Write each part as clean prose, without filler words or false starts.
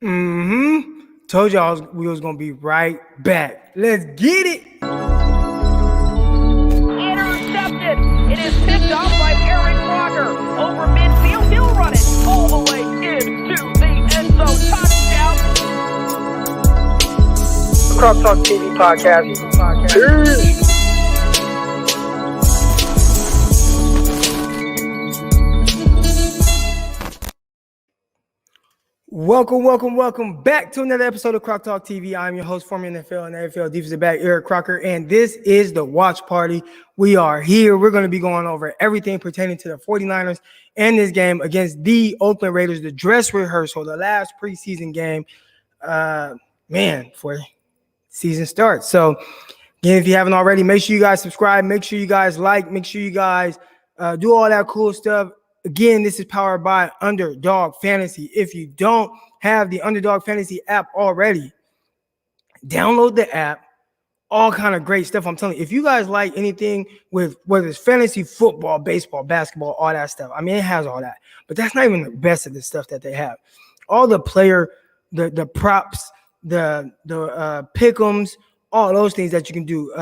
Told y'all we was gonna be right back. Let's get it. Intercepted. It is picked off by Eric Crocker over midfield. He'll run it all the way into the end zone. Touchdown. Cross Talk TV podcast. Peace. Welcome back to another episode of Croc Talk TV. I'm your host, former NFL and AFL defensive back, Eric Crocker, and this is the watch party. We are here. We're going to be going over everything pertaining to the 49ers and this game against the Oakland Raiders, the dress rehearsal, the last preseason game, before season starts. So, again, if you haven't already, make sure you guys subscribe, make sure you guys like, make sure you guys do all that cool stuff. Again, this is powered by Underdog Fantasy. If you don't have the Underdog Fantasy app already, download the app. All kind of great stuff. I'm telling you, if you guys like anything with whether it's fantasy football, baseball, basketball, all that stuff, I mean, it has all that. But that's not even the best of the stuff that they have. All the player, the props, the pick'ems, all those things that you can do.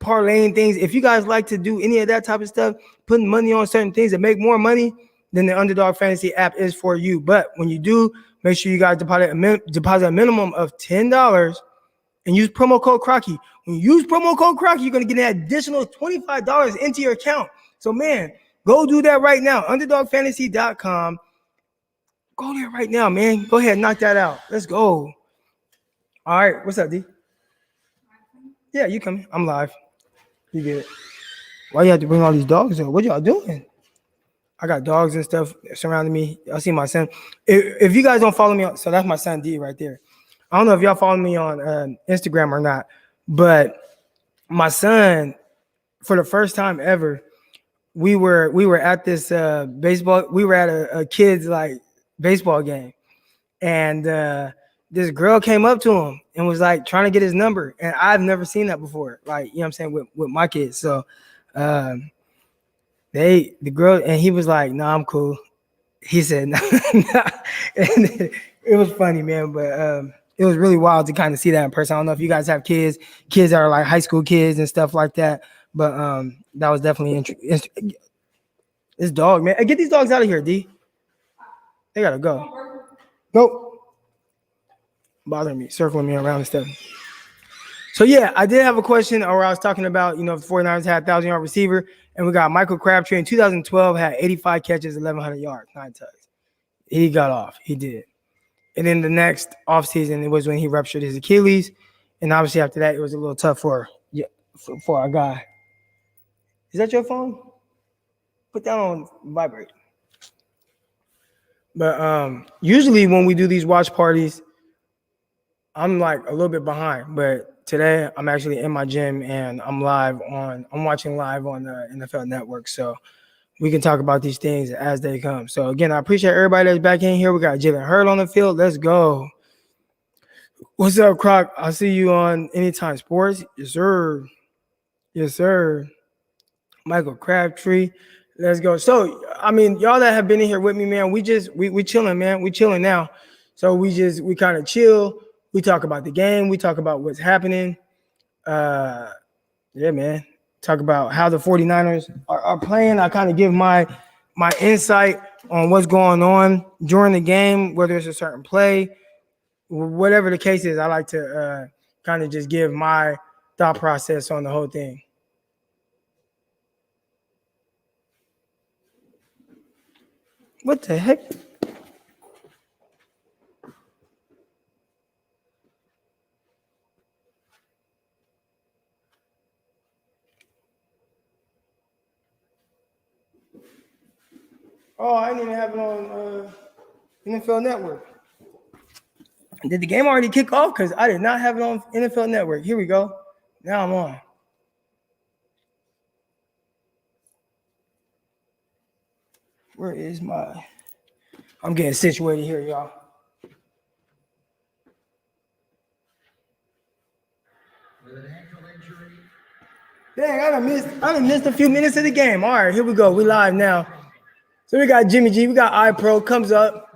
Parlaying things. If you guys like to do any of that type of stuff, putting money on certain things that make more money, then the Underdog Fantasy app is for you. But when you do, make sure you guys deposit a minimum of $10 and use promo code Crocky. When you use promo code Crocky, you're going to get an additional $25 into your account. So, man, go do that right now. UnderdogFantasy.com. Go there right now, man. Go ahead, knock that out. Let's go. All right. What's up, D? Yeah, you coming. I'm live. You get it. Why you have to bring all these dogs in? What y'all doing? I got dogs and stuff surrounding me. I see my son. If you guys don't follow me, so that's my son D right there. I don't know if y'all follow me on Instagram or not, but my son, for the first time ever, we were at this baseball. We were at a kid's like baseball game, and this girl came up to him and was like trying to get his number. And I've never seen that before. Like, you know what I'm saying, with my kids. So the girl, and he was like, "No, I'm cool." He said, "No." And it was funny, man. But it was really wild to kind of see that in person. I don't know if you guys have kids that are like high school kids and stuff like that. But that was definitely interesting. This dog, man. Hey, get these dogs out of here, D. They gotta go. Go. Bothering me, circling me around and stuff. So, yeah, I did have a question, or I was talking about, the 49ers had a 1,000-yard receiver, and we got Michael Crabtree in 2012, had 85 catches, 1,100 yards, 9 touchdowns. He got off. He did. And then the next offseason, it was when he ruptured his Achilles, and obviously after that, it was a little tough for our guy. Is that your phone? Put that on vibrate. But usually when we do these watch parties, I'm like a little bit behind, but today I'm actually in my gym and I'm watching live on the NFL Network. So we can talk about these things as they come. So again, I appreciate everybody that's back in here. We got Jalen Hurd on the field. Let's go. What's up, Croc? I'll see you on Anytime Sports. Yes, sir. Yes, sir. Michael Crabtree. Let's go. So, I mean, y'all that have been in here with me, man, we chilling, man. We chilling now. So we kind of chill. We talk about the game. We talk about what's happening. Yeah, man. Talk about how the 49ers are playing. I kind of give my insight on what's going on during the game, whether it's a certain play, whatever the case is. I like to kind of just give my thought process on the whole thing. What the heck? Oh, I didn't even have it on NFL Network. Did the game already kick off? Because I did not have it on NFL Network. Here we go. Now I'm on. Where is my... I'm getting situated here, y'all. Dang, I done missed a few minutes of the game. All right, here we go. We live now. So we got Jimmy G. We got iPro. Comes up.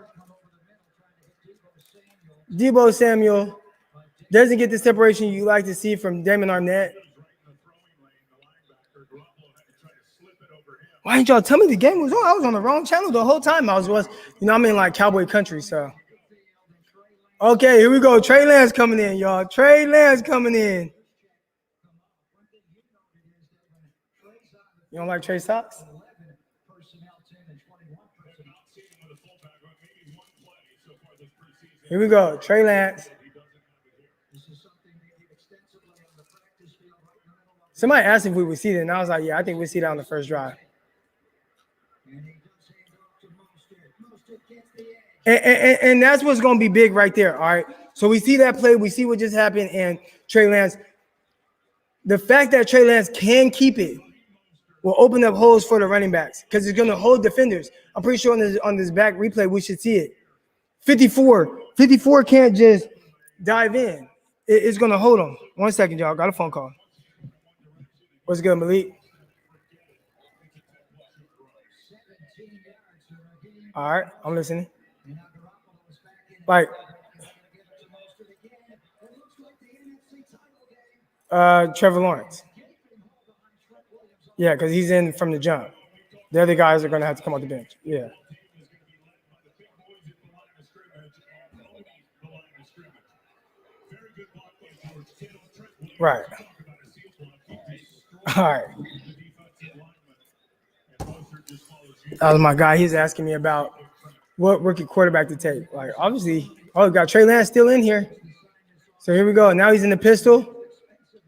Debo Samuel doesn't get the separation you like to see from Damon Arnett. Why didn't y'all tell me the game was on? I was on the wrong channel the whole time. I'm in like cowboy country, so. Okay, here we go. Trey Lance coming in, y'all. Trey Lance coming in. You don't like Trey socks? Here we go. Trey Lance. Somebody asked if we would see it, and I was like, yeah, I think we'll see that on the first drive. And that's what's going to be big right there, all right? So we see that play. We see what just happened, and Trey Lance. The fact that Trey Lance can keep it will open up holes for the running backs because it's going to hold defenders. I'm pretty sure on this back replay, we should see it. 54 can't just dive in. It's going to hold them. 1 second, y'all. Got a phone call. What's good, Malik? All right, I'm listening. Like, Trevor Lawrence. Yeah, because he's in from the jump. The other guys are going to have to come off the bench. Yeah. Right. All right. That was my guy. He's asking me about what rookie quarterback to take. Like, obviously, we got Trey Lance still in here. So here we go. Now he's in the pistol.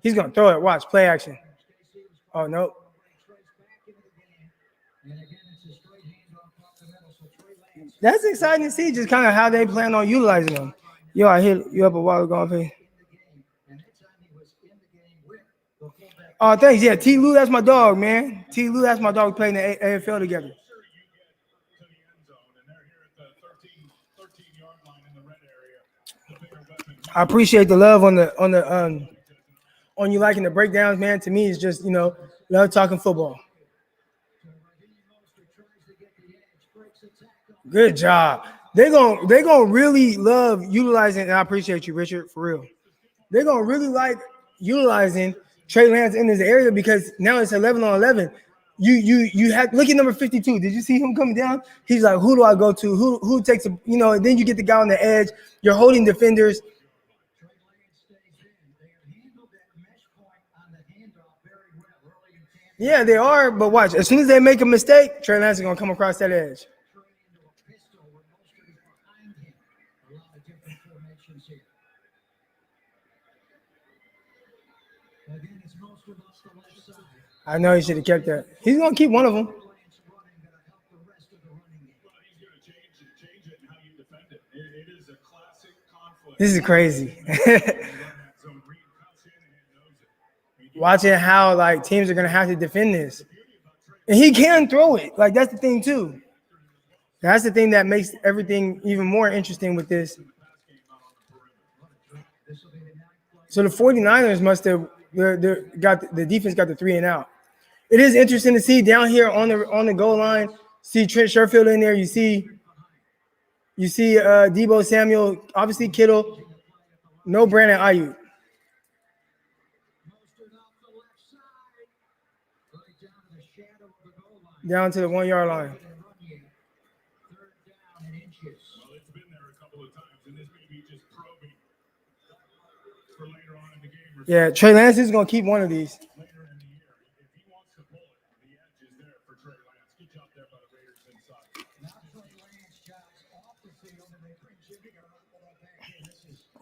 He's going to throw it. Watch, play action. Oh, nope. That's exciting to see just kind of how they plan on utilizing them. Yo, I hit you up a while ago. Oh, thanks. Yeah, T. Lou, that's my dog, man. T. Lou, that's my dog playing the AFL together. I appreciate the love on you liking the breakdowns, man. To me, it's just, love talking football. Good job. They're gonna really love utilizing, and I appreciate you, Richard, for real. They're gonna really like utilizing Trey Lance in this area because now it's 11 on 11. You have look at number 52. Did you see him coming down? He's like, who do I go to? Who takes a and then you get the guy on the edge. You're holding defenders. Yeah, they are, but watch. As soon as they make a mistake, Trey Lance is gonna come across that edge. I know he should have kept that. He's gonna keep one of them. This is crazy. Watching how teams are gonna have to defend this, and he can throw it. That's the thing too. That's the thing that makes everything even more interesting with this. So the 49ers must have got the defense got the 3 and out. It is interesting to see down here on the goal line. See Trent Sherfield in there. You see Debo Samuel. Obviously Kittle. No Brandon Ayuk. Down to the 1 yard line. Yeah, Trey Lance is going to keep one of these.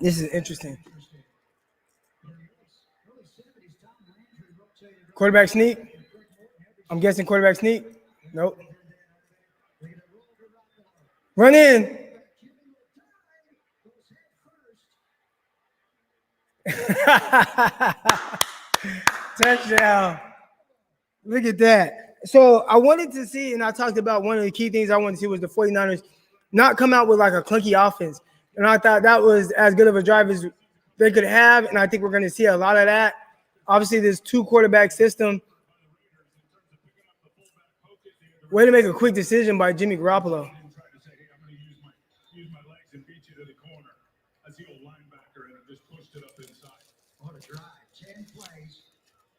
This is interesting. Quarterback sneak. I'm guessing quarterback sneak. Nope. Run in. Touchdown. Look at that. So I wanted to see, and I talked about one of the key things I wanted to see was the 49ers not come out with a clunky offense. And I thought that was as good of a drive as they could have, and I think we're going to see a lot of that. Obviously, this 2-quarterback system. Way to make a quick decision by Jimmy Garoppolo. As the old linebacker and just pushed it up inside. What a drive. 10 plays,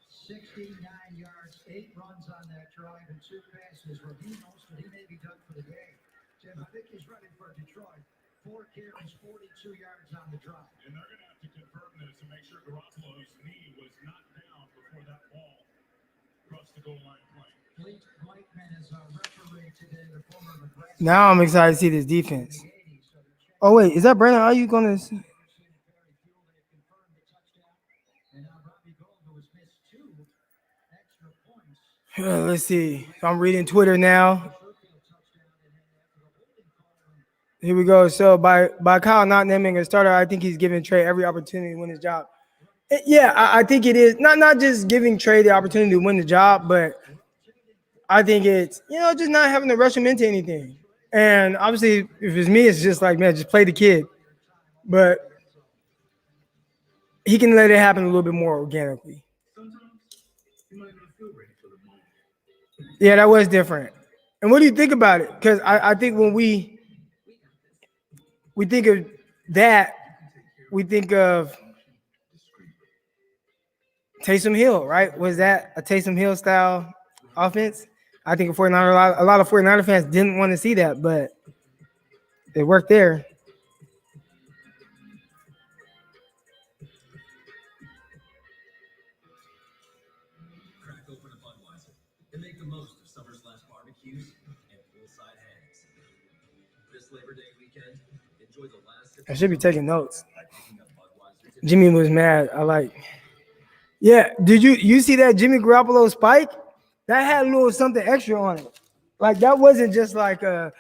69 yards, 8 runs on that drive, and 2 passes. Raheem knows that he may be done for the day. Jim, I think he's ready for Detroit. 4 carries, 42 yards on the drive. And they're going to have to confirm this and make sure Garoppolo's knee was not down before that ball crossed the goal line plane. Fleet Blakeman is a referee today, the former Nebraska. Now I'm excited to see this defense. Oh, wait. Is that Brandon? Are you going to see? Let's see. I'm reading Twitter now. Here we go. So by Kyle not naming a starter, I think he's giving Trey every opportunity to win his job. Yeah, I think it is not just giving Trey the opportunity to win the job, but I think it's, just not having to rush him into anything. And obviously, if it's me, it's just like, man, just play the kid. But he can let it happen a little bit more organically. Yeah, that was different. And what do you think about it? Because I think when we think of that, we think of Taysom Hill, right? Was that a Taysom Hill style offense? I think a lot of 49er fans didn't want to see that, but it worked there. Crack open a Budweiser and make the most of summer/barbecues and poolside hangs. This Labor Day weekend, enjoy the last. I should be taking notes. Jimmy was mad. Yeah. Did you see that Jimmy Garoppolo spike? That had a little something extra on it. Like that wasn't just like a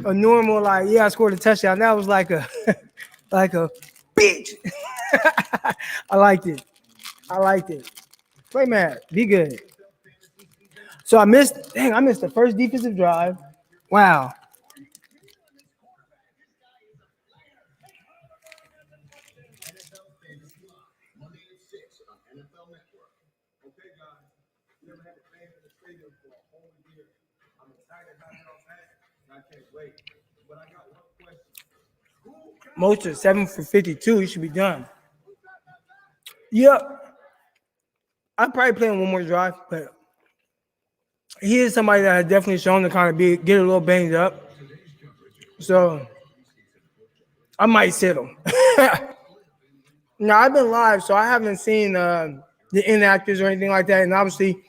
normal I scored a touchdown. That was like a like a bitch. I liked it. Play mad. Be good. So I missed the first defensive drive. Wow. Monday at 6 on NFL Network. Okay, guys, we never had a fan in the stadium for a whole year. I'm excited about y'all back, and I can't wait. But I got one question. Most of 7 for 52. He should be done. Yep. I'm probably playing one more drive, but he is somebody that has definitely shown to kind of get a little banged up. So I might sit him. Now, I've been live, so I haven't seen the inactives or anything like that. And obviously,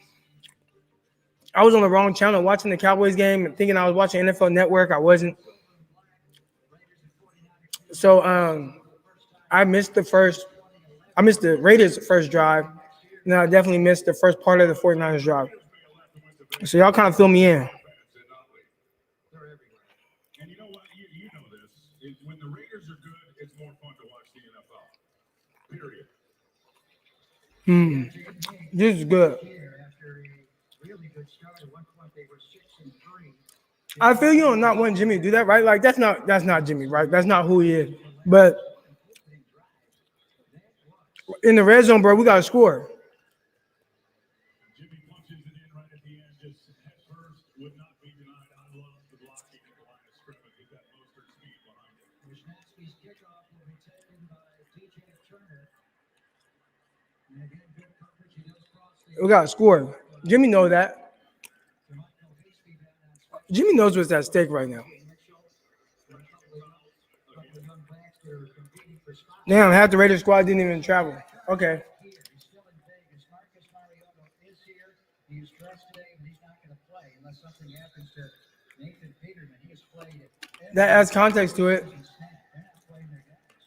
I was on the wrong channel watching the Cowboys game and thinking I was watching NFL Network. I wasn't. So I missed the Raiders' first drive. And I definitely missed the first part of the 49ers drive. So y'all kind of fill me in. And you know what? You know this. When the Raiders are good, it's more fun to watch the NFL. Period. This is good. I feel you on not wanting Jimmy to do that, right? Like that's not Jimmy, right? That's not who he is. But in the red zone, bro, we gotta score. Jimmy punches it in right at the end, just head first, would not be denied. I love the blocking at the line of scrimmage. He's got Mostert speed behind him. Wisnowski's kickoff will be taken by DJ Turner. And again, good coverage. He does cross the We gotta score. Jimmy knows that. Jimmy knows what's at stake right now. Damn, half the Raiders squad didn't even travel. Okay. He's still in Vegas. Marcus Mariota is here. He's dressed today, but he's not going to play unless something happens to Nathan Peterman. He has played it. That adds context to it. They're not playing their guys.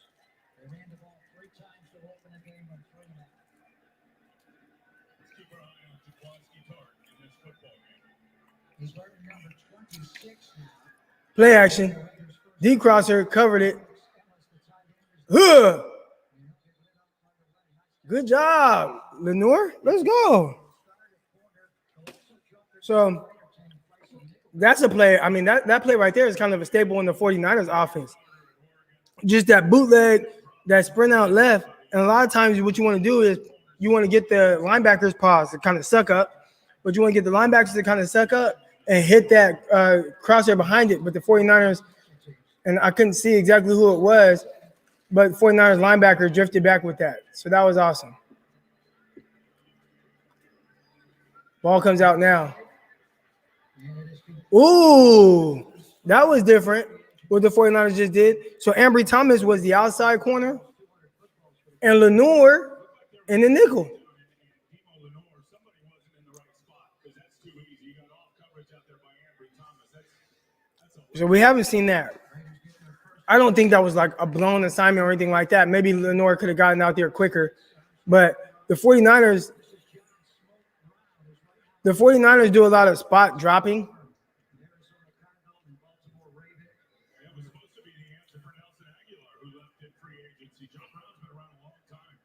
They ran the ball 3 times to open the game on 3 now. Let's keep our eye on Jaquanski Tart in this football game. He's wearing number 26 now. Play action. D crosser covered it. Huh. Good job, Lenore. Let's go. So that's a play. I mean, that play right there is kind of a staple in the 49ers offense. Just that bootleg, that sprint out left. And a lot of times what you want to do is you want to get the linebackers pause to kind of suck up. But you want to get the linebackers to kind of suck up and hit that crosshair behind it. But the 49ers, and I couldn't see exactly who it was, But 49ers linebacker drifted back with that. So that was awesome. Ball comes out now. Ooh, that was different what the 49ers just did. So Ambry Thomas was the outside corner and Lenore in the nickel. Somebody wasn't in the right spot because that's too easy. You got off coverage out there by Ambry Thomas. That's a So we haven't seen that. I don't think that was like a blown assignment or anything like that. Maybe Lenore could have gotten out there quicker. But the 49ers do a lot of spot dropping. That was supposed to be the answer for Nelson Aguilar, who left in free agency. John Brown's been around a long time.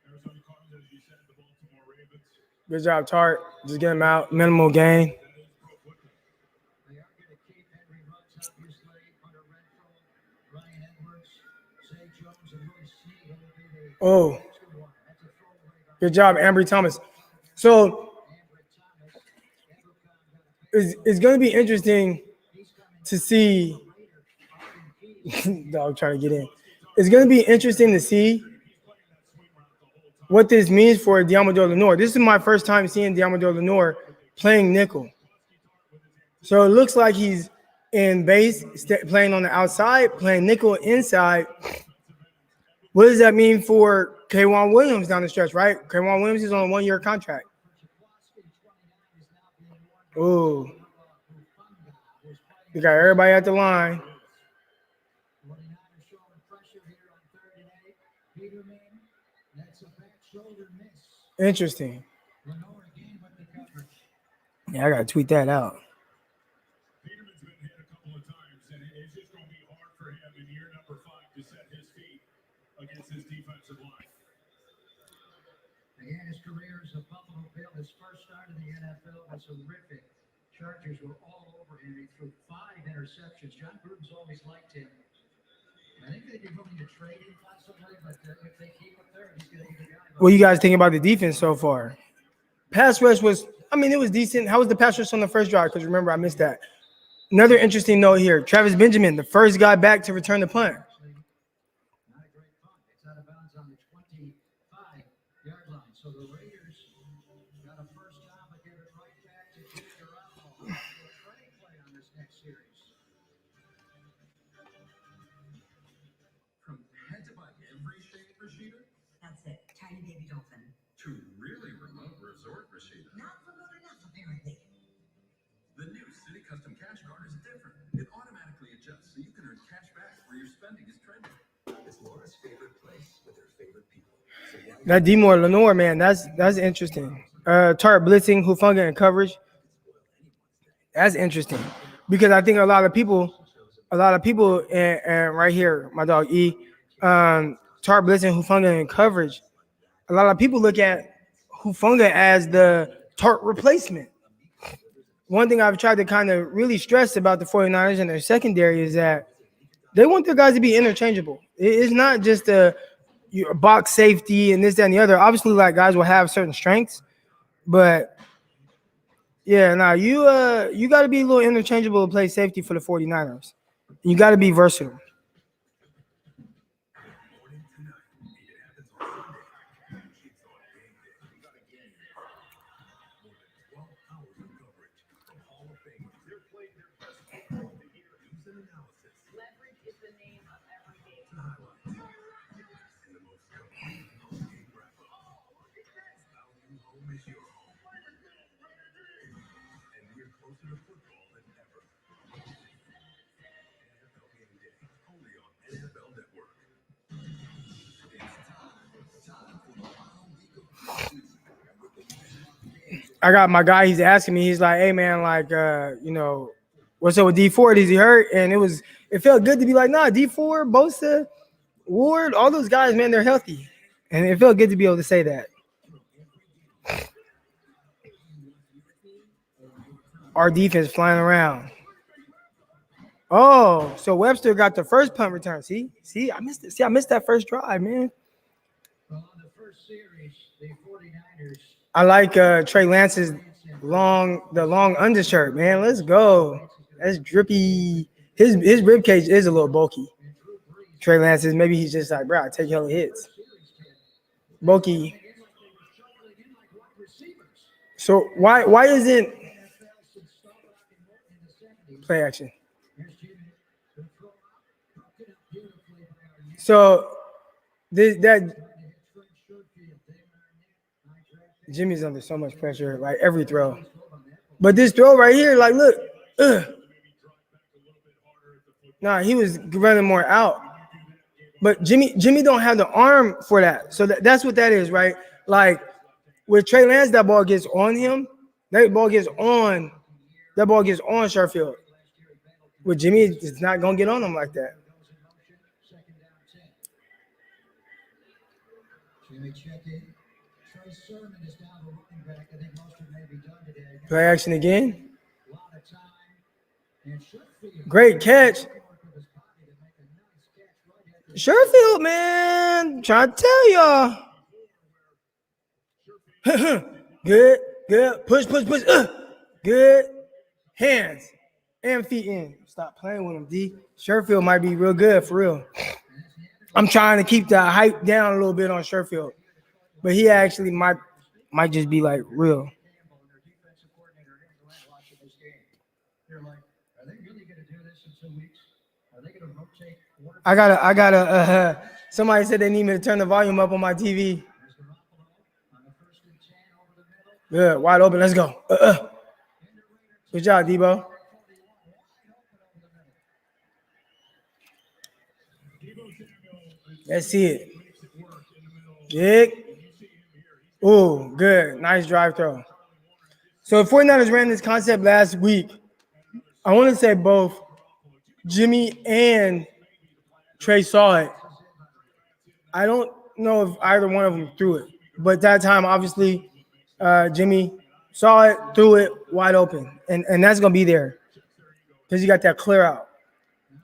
Arizona Cardinals, as you said, the Baltimore Ravens. Good job, Tart. Just get him out. Minimal gain. They are going to keep Henry Ruggs, obviously, Hunter Renfrow, Ryan Edwards, Zay Jones, and Willie Snead will be the Oh, two-one. That's a throwaway by good job, Ambry Thomas. So Ambry Thomas. it's going to be interesting to see. Dog trying to get in. It's going to be interesting to see what this means for Diamador Lenore. This is my first time seeing Diamador Lenore playing nickel. So it looks like he's in base, playing on the outside, playing nickel inside. What does that mean for K'Wan Williams down the stretch, right? K'Wan Williams is on a one-year contract. Ooh. We got everybody at the line. 49ers showing pressure here on 3rd and 8. Peterman, that's a back shoulder miss. Interesting. Lenore again with the coverage. Yeah, I got to tweet that out. Peterman's been hit a couple of times, and it's just going to be hard for him in year number 5 to set his feet against his defensive line. Began his career as a Buffalo Bill. His first start in the NFL was horrific. Chargers were all over him. He threw 5 interceptions. John Gruden's always liked him. I think they'd be willing to trade him possibly, but if they keep him there, he's going to be the guy. What do you guys think about the defense so far? Pass rush was, it was decent. How was the pass rush on the first drive? Because remember, I missed that. Another interesting note here. Travis Benjamin, the first guy back to return the punt. Not a great punt. It's out of bounds on the 25-yard line. So the Raiders got a first down, but give it right back to Jimmy Garoppolo. A trade play on this next series. From had to buy every shade Rashida That's it. Tiny baby dolphin. to really remote resort Rashida. Not remote enough, apparently. The new City Custom Cash Card is different. It automatically adjusts so you can earn cash back where your spending is trending. It's Laura's favorite place with her favorite people. That Demore Lenore, man, that's interesting. Tart blitzing, Hufanga in coverage. That's interesting because I think a lot of people, and right here, my dog E, Tart blitzing, Hufanga in coverage. A lot of people look at Hufanga as the Tart replacement. One thing I've tried to kind of really stress about the 49ers and their secondary is that they want their guys to be interchangeable. It's not just a box safety and this, that, and the other. Obviously, like guys will have certain strengths, but yeah, now you got to be a little interchangeable to play safety for the 49ers. You got to be versatile. Leverage is the name of every game. I got my guy. He's asking me. He's like, "Hey man, like, what's up with D4? Is he hurt?" And it felt good to be like, "Nah, D4, Bosa, Ward, all those guys, man, they're healthy," and it felt good to be able to say that. Our defense flying around. Oh, so Webster got the first punt return. See, I missed it. I missed that first drive, man. Well, in the first series, the 49ers. I like Trey Lance's long undershirt, man. Let's go. That's drippy. His rib cage is a little bulky. Trey Lance is maybe he's just like, bro, I take hella hits. Bulky. So why isn't play action? So that Jimmy's under so much pressure, like every throw. But this throw right here, like look, nah, he was running more out. But Jimmy don't have the arm for that. So that's what that is, right? Like with Trey Lance, that ball gets on him. That ball gets on Sherfield. With Jimmy, it's not gonna get on him like that. Play action again. Great catch. Sherfield, man, trying to tell y'all. Good. Push. Good. Hands and feet in. Stop playing with him, D. Sherfield might be real good, for real. I'm trying to keep the hype down a little bit on Sherfield. But he actually might just be like real. I gotta. Somebody said they need me to turn the volume up on my TV. Good, wide open. Let's go. Good job, Debo. Let's see it. Dick. Ooh, good. Nice drive throw. So 49ers ran this concept last week. I want to say both Jimmy and Trey saw it. I don't know if either one of them threw it. But that time, obviously, Jimmy saw it, threw it wide open. And that's going to be there. Because you got that clear out.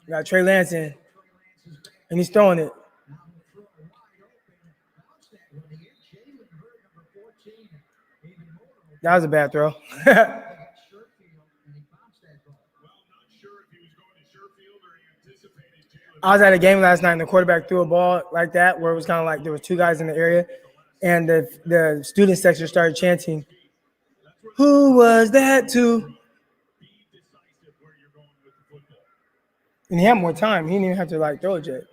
You got Trey Lance in. And he's throwing it. That was a bad throw. I was at a game last night and the quarterback threw a ball like that where it was kind of like there was two guys in the area and the student section started chanting, "Who was that to?" And he had more time. He didn't even have to like throw it yet.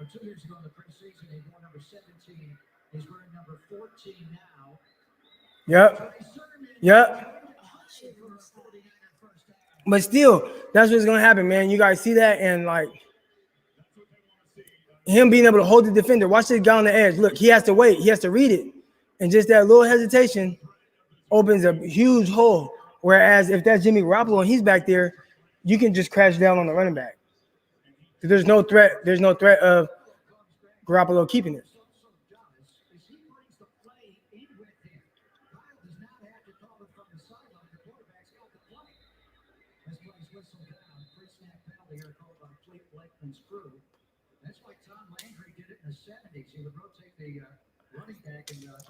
Yep. But still, that's what's gonna happen, man. You guys see that, and like him being able to hold the defender. Watch this guy on the edge. Look, he has to wait. He has to read it, and just that little hesitation opens a huge hole. Whereas if that's Jimmy Garoppolo and he's back there, you can just crash down on the running back. There's no threat. There's no threat of Garoppolo keeping it.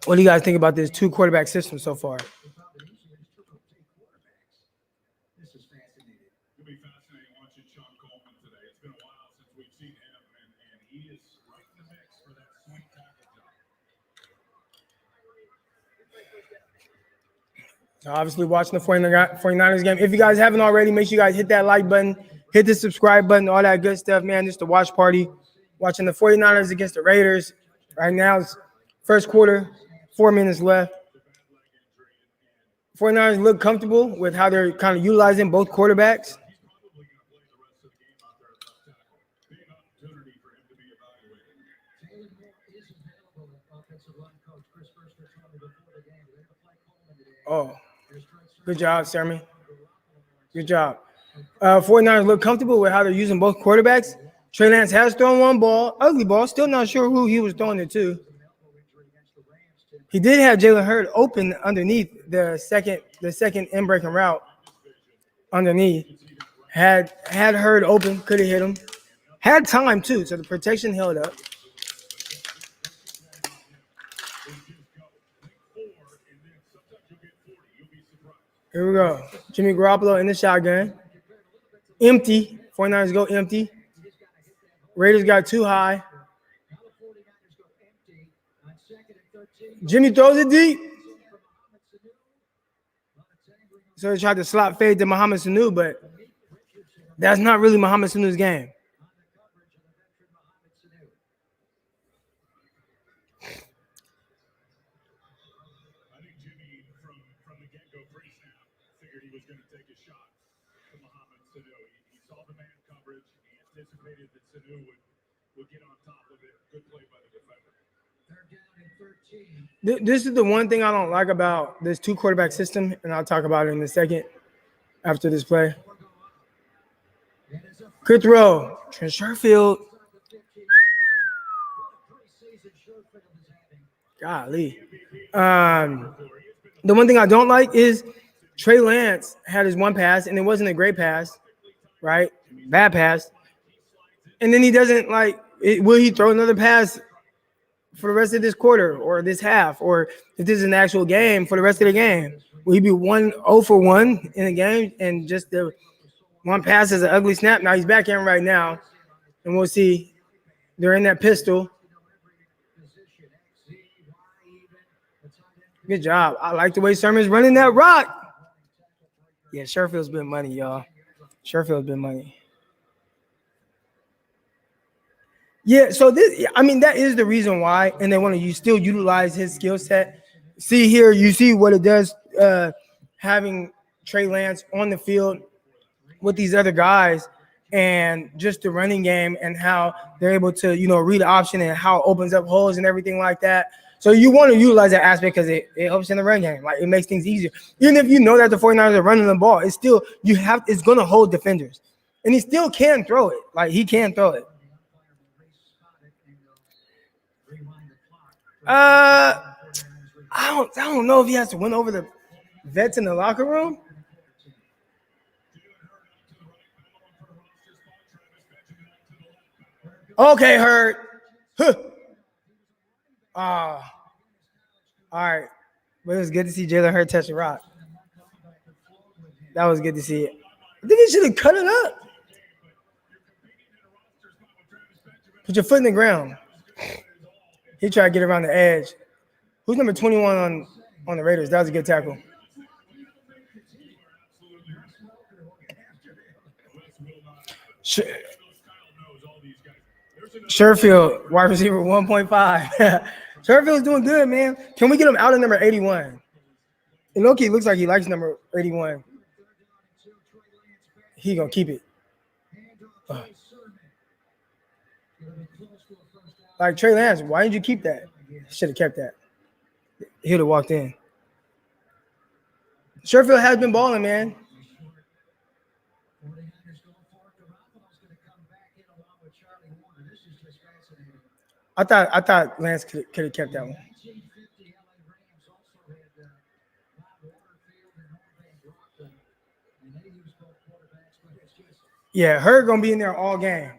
What do you guys think about this two quarterback system so far? It'll be fascinating watching Sean Coleman today. It's been a while since we've seen him, and he is right in the mix for that swing tackle job. So obviously watching the 49ers game. If you guys haven't already, make sure you guys hit that like button, hit the subscribe button, all that good stuff, man. Just the watch party. Watching the 49ers against the Raiders. Right now it's first quarter, 4 minutes left. 49ers look comfortable with how they're kind of utilizing both quarterbacks. Oh, good job, Sermon. Good job. 49ers look comfortable with how they're using both quarterbacks. Trey Lance has thrown one ball, ugly ball. Still not sure who he was throwing it to. He did have Jalen Hurd open underneath the second in-breaking route underneath. Had Hurd open, could have hit him. Had time too, so the protection held up. Here we go. Jimmy Garoppolo in the shotgun. Empty. 49ers go empty. Raiders got too high. Jimmy throws it deep. So he tried to slot fade to Muhammad Sanu, but that's not really Muhammad Sanu's game. I think Jimmy, from the get-go pre-snap, figured he was going to take a shot to Muhammad Sanu. He saw the man coverage. He anticipated that Sanu would get on top of it. Good play by the defender. Third down and 13. This is the one thing I don't like about this two quarterback system, and I'll talk about it in a second after this play. Quick throw, Trent Sherfield. Golly. The one thing I don't like is Trey Lance had his one pass, and it wasn't a great pass, right? Bad pass. And then he doesn't will he throw another pass for the rest of this quarter or this half? Or if this is an actual game for the rest of the game, will he be 1-0 for 1 in the game and just the one pass is an ugly snap? Now he's back in right now, and we'll see. They're in that pistol. Good job. I like the way Sermon's running that rock. Yeah, Sherfield's been money, y'all. Sherfield's been money. Yeah, so that is the reason why, and they want to still utilize his skill set. See here, you see what it does having Trey Lance on the field with these other guys, and just the running game and how they're able to, read the option and how it opens up holes and everything like that. So you want to utilize that aspect because it helps in the run game. Like, it makes things easier. Even if you know that the 49ers are running the ball, it's still it's going to hold defenders. And he still can throw it. Like, he can throw it. I don't know if he has to win over the vets in the locker room. Okay, Hurt. Huh. All right. But it was good to see Jalen Hurts touch the rock. That was good to see it. I think he should have cut it up. Put your foot in the ground. He tried to get around the edge. Who's number 21 on the Raiders? That was a good tackle. Sherfield, wide receiver 1.5. Sherfield's doing good, man. Can we get him out of number 81? And Loki looks like he likes number 81. He gonna keep it. Like Trey Lance, why didn't you keep that? Should have kept that. He would have walked in. Sherfield has been balling, man. I thought Lance could have kept that one. Yeah, Hurd gonna be in there all game.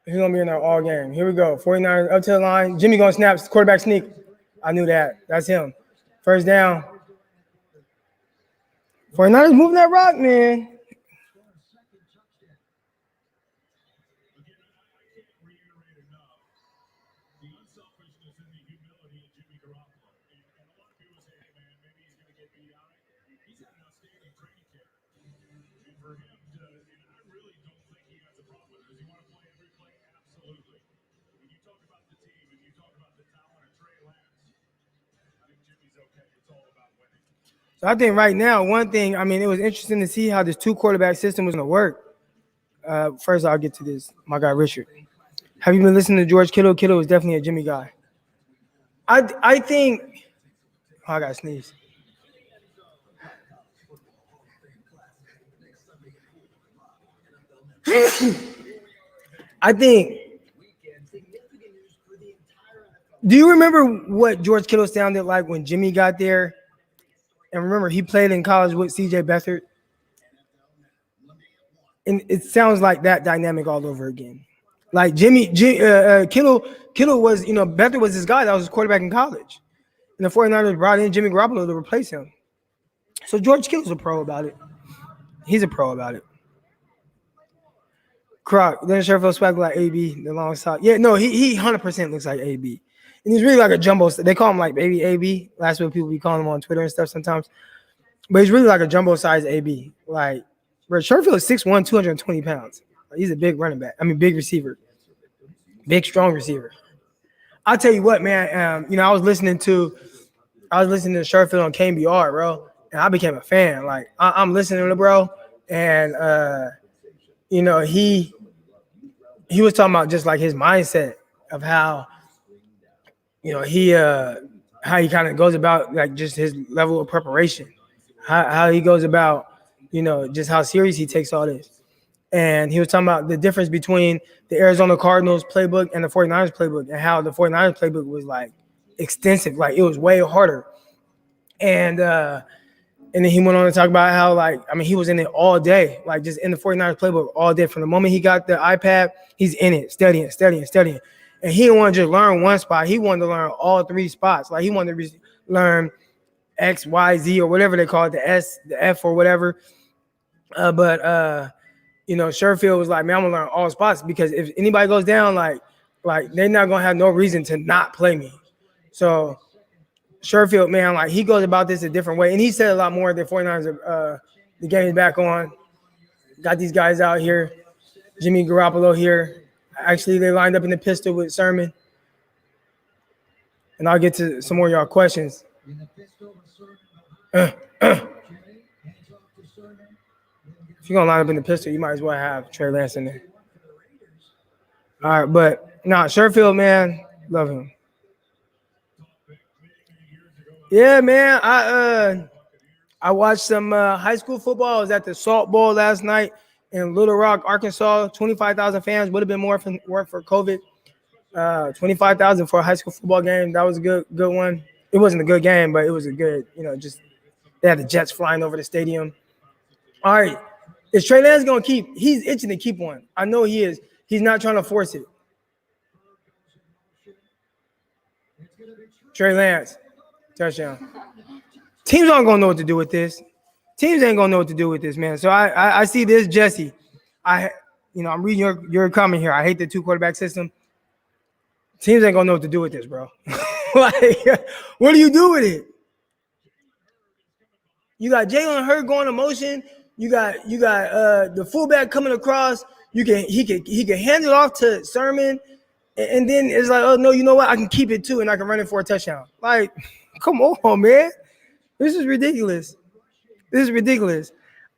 He's gonna be in there all game. Here we go. 49ers up to the line. Jimmy gonna snap. Quarterback sneak. I knew that. That's him. First down. 49ers moving that rock, man. So I think right now, one thing, it was interesting to see how this two quarterback system was going to work. First, I'll get to this. My guy, Richard. Have you been listening to George Kittle? Kittle is definitely a Jimmy guy. I think – I got to sneeze. I think – do you remember what George Kittle sounded like when Jimmy got there? And remember, he played in college with C.J. Beathard. And it sounds like that dynamic all over again. Like Kittle was, Beathard was his guy that was his quarterback in college. And the 49ers brought in Jimmy Garoppolo to replace him. So George Kittle's a pro about it. He's a pro about it. Croc, then Sherfield swag like AB, the long sock. Yeah, no, he 100% looks like AB. And he's really like a jumbo. They call him like baby AB. That's what people be calling him on Twitter and stuff sometimes. But he's really like a jumbo size AB. Like, bro, Sherfield is 6'1", 220 pounds. Like, he's a big running back. I mean, big receiver. Big, strong receiver. I'll tell you what, man. I was listening to Sherfield on KBR, bro, and I became a fan. Like, I'm listening to bro, and he was talking about just like his mindset of how how he kind of goes about like just his level of preparation, how he goes about just how serious he takes all this. And he was talking about the difference between the Arizona Cardinals playbook and the 49ers playbook, and how the 49ers playbook was like extensive, like it was way harder. And then he went on to talk about how, like, I mean, he was in it all day, like just in the 49ers playbook all day. From the moment he got the iPad, he's in it, studying. And he didn't want to just learn one spot. He wanted to learn all three spots. Like, he wanted to learn X, Y, Z, or whatever they call it, the S, the F, or whatever. Sherfield was like, man, I'm going to learn all spots, because if anybody goes down, like they're not going to have no reason to not play me. So Sherfield, man, like, he goes about this a different way. And he said a lot more than 49ers. The game is back on. Got these guys out here. Jimmy Garoppolo here. Actually, they lined up in the pistol with Sermon. And I'll get to some more of y'all questions. If you're going to line up in the pistol, you might as well have Trey Lance in there. All right, but Sherfield, man, love him. Yeah, man, I watched some high school football. I was at the Salt Bowl last night in Little Rock, Arkansas. 25,000 fans. Would have been more if it weren't for COVID. 25,000 for a high school football game. That was a good one. It wasn't a good game, but it was a good, just they had the jets flying over the stadium. All right. Is Trey Lance going to keep? He's itching to keep one. I know he is. He's not trying to force it. Trey Lance, touchdown. Teams aren't going to know what to do with this. Teams ain't going to know what to do with this, man. So I see this, Jesse. I'm reading your comment here. I hate the 2-quarterback system. Teams ain't going to know what to do with this, bro. Like, what do you do with it? You got Jalen Hurts going to motion. You got the fullback coming across. He can hand it off to Sermon, and then it's like, oh no, you know what? I can keep it too, and I can run it for a touchdown. Like, come on, man. This is ridiculous.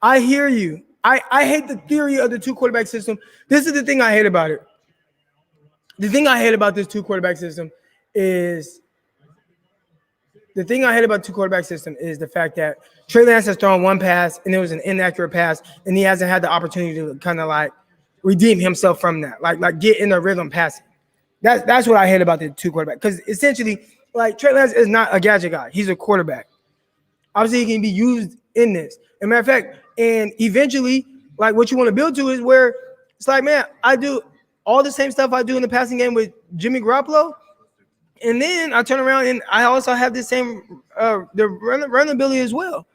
I hear you. I hate the theory of the 2-quarterback system. This is the thing I hate about it. The thing I hate about this 2-quarterback system is the fact that Trey Lance has thrown one pass, and it was an inaccurate pass, and he hasn't had the opportunity to kind of like redeem himself from that, like get in the rhythm passing. That's what I hate about the 2-quarterback, because essentially, like, Trey Lance is not a gadget guy. He's a quarterback. Obviously, he can be used in this. As a matter of fact, and eventually, like, what you want to build to is where it's like, man, I do all the same stuff I do in the passing game with Jimmy Garoppolo, and then I turn around and I also have the same the run ability as well.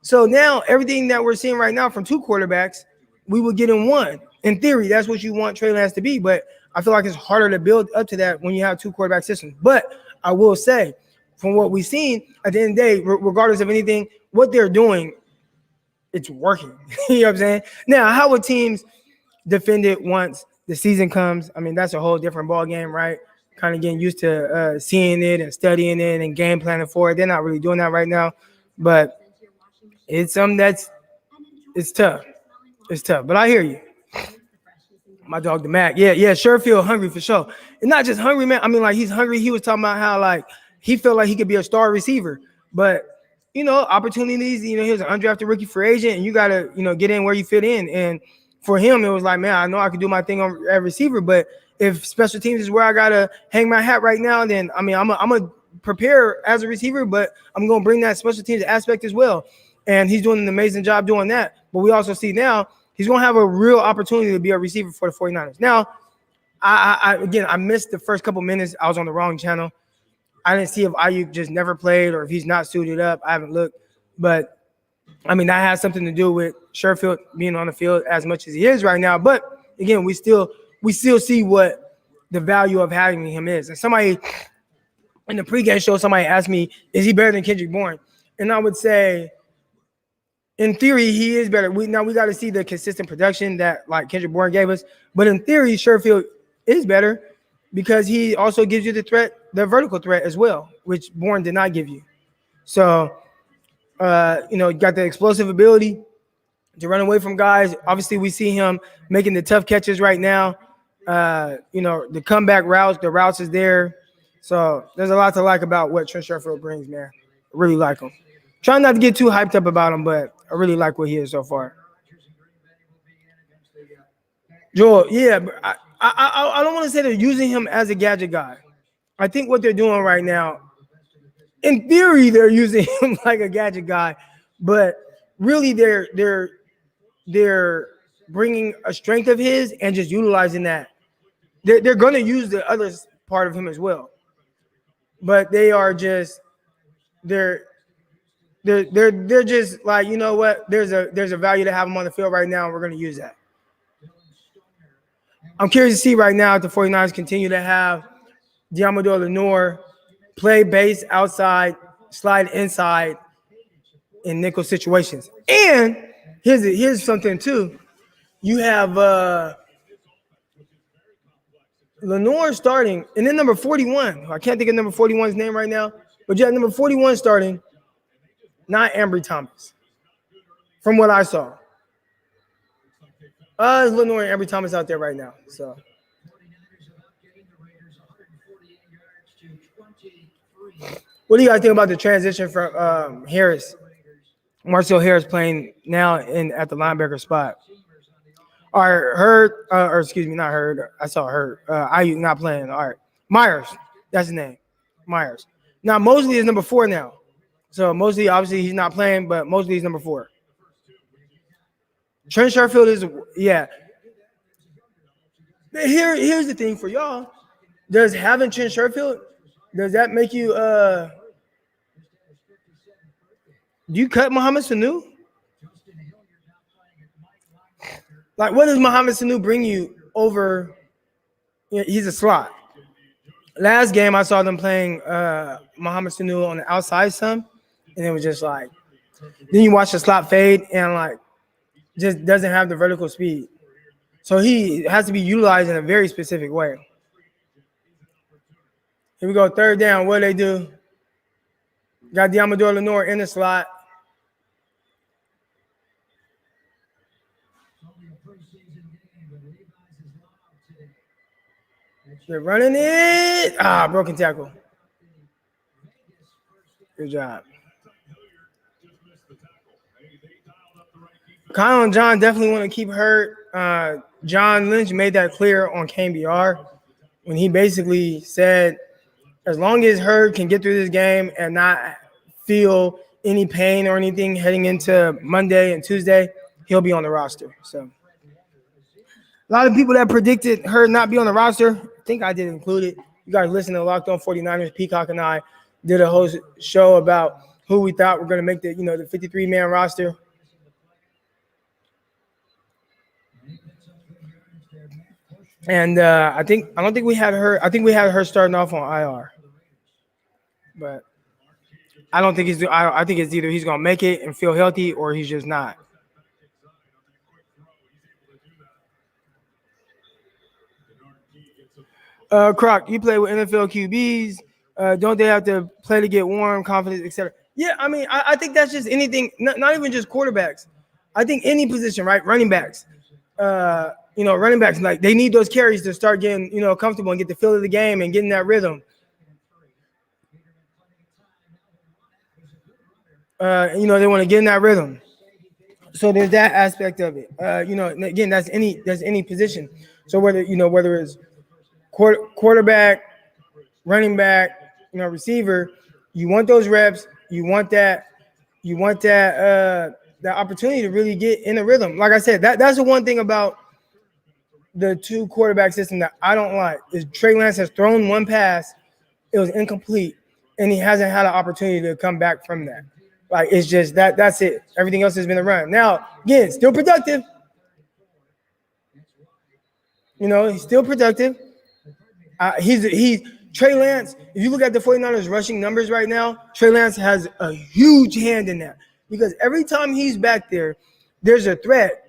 So now everything that we're seeing right now from 2 quarterbacks, we will get in one. In theory, that's what you want Trey Lance to be, but I feel like it's harder to build up to that when you have 2-quarterback systems. But I will say, from what we've seen, at the end of the day, regardless of anything, what they're doing, it's working. You know what I'm saying? Now, how would teams defend it once the season comes? I mean, that's a whole different ball game, right? Kind of getting used to seeing it and studying it and game planning for it. They're not really doing that right now, but it's something it's tough. It's tough, but I hear you. My dog, the Mac. Yeah, Sherfield hungry for sure. And not just hungry, man. I mean, like, he's hungry. He was talking about how, like, he felt like he could be a star receiver. But, opportunities, he was an undrafted rookie free agent, and you got to, get in where you fit in. And for him, it was like, man, I know I could do my thing on at receiver, but if special teams is where I got to hang my hat right now, then, I mean, I'm going to prepare as a receiver, but I'm going to bring that special teams aspect as well. And he's doing an amazing job doing that. But we also see now he's going to have a real opportunity to be a receiver for the 49ers. Now, I missed the first couple minutes. I was on the wrong channel. I didn't see if Ayuk just never played or if he's not suited up. I haven't looked. But, I mean, that has something to do with Sherfield being on the field as much as he is right now. But, again, we still see what the value of having him is. And somebody in the pregame show, somebody asked me, is he better than Kendrick Bourne? And I would say, in theory, he is better. We got to see the consistent production that like Kendrick Bourne gave us. But in theory, Sherfield is better because he also gives you the threat, the vertical threat as well, which Bourne did not give you. So, got the explosive ability to run away from guys. Obviously, we see him making the tough catches right now. The comeback routes, the routes is there. So there's a lot to like about what Trent Sherfield brings, man. I really like him. Trying not to get too hyped up about him, but I really like what he is so far. Joel, yeah, but I don't want to say they're using him as a gadget guy. I think what they're doing right now, in theory, they're using him like a gadget guy, but really they're bringing a strength of his and just utilizing that. They're going to use the other part of him as well, but they are just they're just like, you know what? There's a value to have him on the field right now, and we're going to use that. I'm curious to see right now if the 49ers continue to have Diamador Lenore play base outside, slide inside in nickel situations. And here's something too. You have Lenore starting, and then number 41. I can't think of number 41's name right now, but you have number 41 starting, not Ambry Thomas, from what I saw. It's Lenore and Ambry Thomas out there right now. So, what do you guys think about the transition from Harris? Marcel Harris playing now at the linebacker spot. All right, not Hurd. I saw Hurd. IU not playing. All right, Myers. That's his name, Myers. Now Mosley is number 4 now. So Mosley, obviously, he's not playing, but Mosley is number 4. Trent Sherfield is, yeah. Here's the thing for y'all. Does having Trent Sherfield, does that make you do you cut Mohamed Sanu? Like, what does Mohamed Sanu bring you over? He's a slot. Last game, I saw them playing Mohamed Sanu on the outside some, and it was just like, then you watch the slot fade and like, just doesn't have the vertical speed. So he has to be utilized in a very specific way. Here we go, 3rd down. What do they do? Got Diamador Lenore in the slot. They're running it. Broken tackle. Good job. Kyle and John definitely want to keep hurt. John Lynch made that clear on KBR when he basically said, as long as Hurd can get through this game and not feel any pain or anything heading into Monday and Tuesday, he'll be on the roster. So a lot of people that predicted Hurd not be on the roster, I think I did include it. You guys listen to Locked On 49ers. Peacock and I did a whole show about who we thought were going to make the 53-man roster. And I don't think we had her. I think we had her starting off on IR, but I don't think he's. I think it's either he's gonna make it and feel healthy, or he's just not. Croc, you play with NFL QBs. Don't they have to play to get warm, confidence, etc.? Yeah, I mean, I think that's just anything. Not even just quarterbacks. I think any position, right? Running backs. Running backs, like, they need those carries to start getting, comfortable and get the feel of the game and getting that rhythm. They want to get in that rhythm. So there's that aspect of it. Again, that's any position. So whether it's quarterback, running back, receiver, you want those reps. You want that opportunity to really get in the rhythm. Like I said, that's the one thing about the 2 quarterback system that I don't like is Trey Lance has thrown one pass, it was incomplete, and he hasn't had an opportunity to come back from that. Like, it's just that's it. Everything else has been a run. Now, again, still productive. He's still productive. Trey Lance, if you look at the 49ers rushing numbers right now, Trey Lance has a huge hand in that because every time he's back there, there's a threat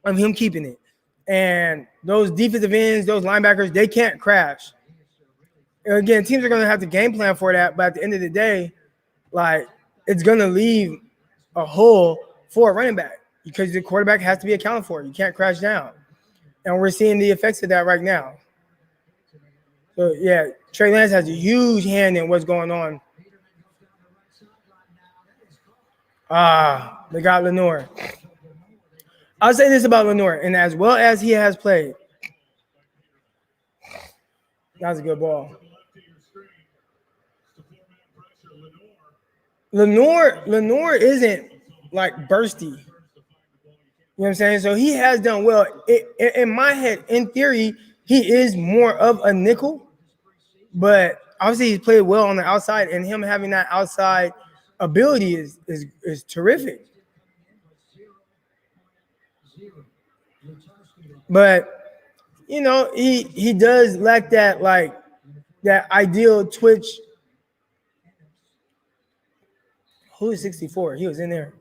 of him keeping it. And those defensive ends, those linebackers, they can't crash. And again, teams are going to have to game plan for that, but at the end of the day, like, it's going to leave a hole for a running back because the quarterback has to be accounted for. You can't crash down. And we're seeing the effects of that right now. So, yeah, Trey Lance has a huge hand in what's going on. They got Lenore. I'll say this about Lenore, and as well as he has played, that was a good ball. Lenore isn't like bursty. You know what I'm saying? So he has done well. In my head, in theory, he is more of a nickel, but obviously he's played well on the outside, and him having that outside ability is terrific. But you know, he does lack that that ideal twitch. Who is 64? He was in there.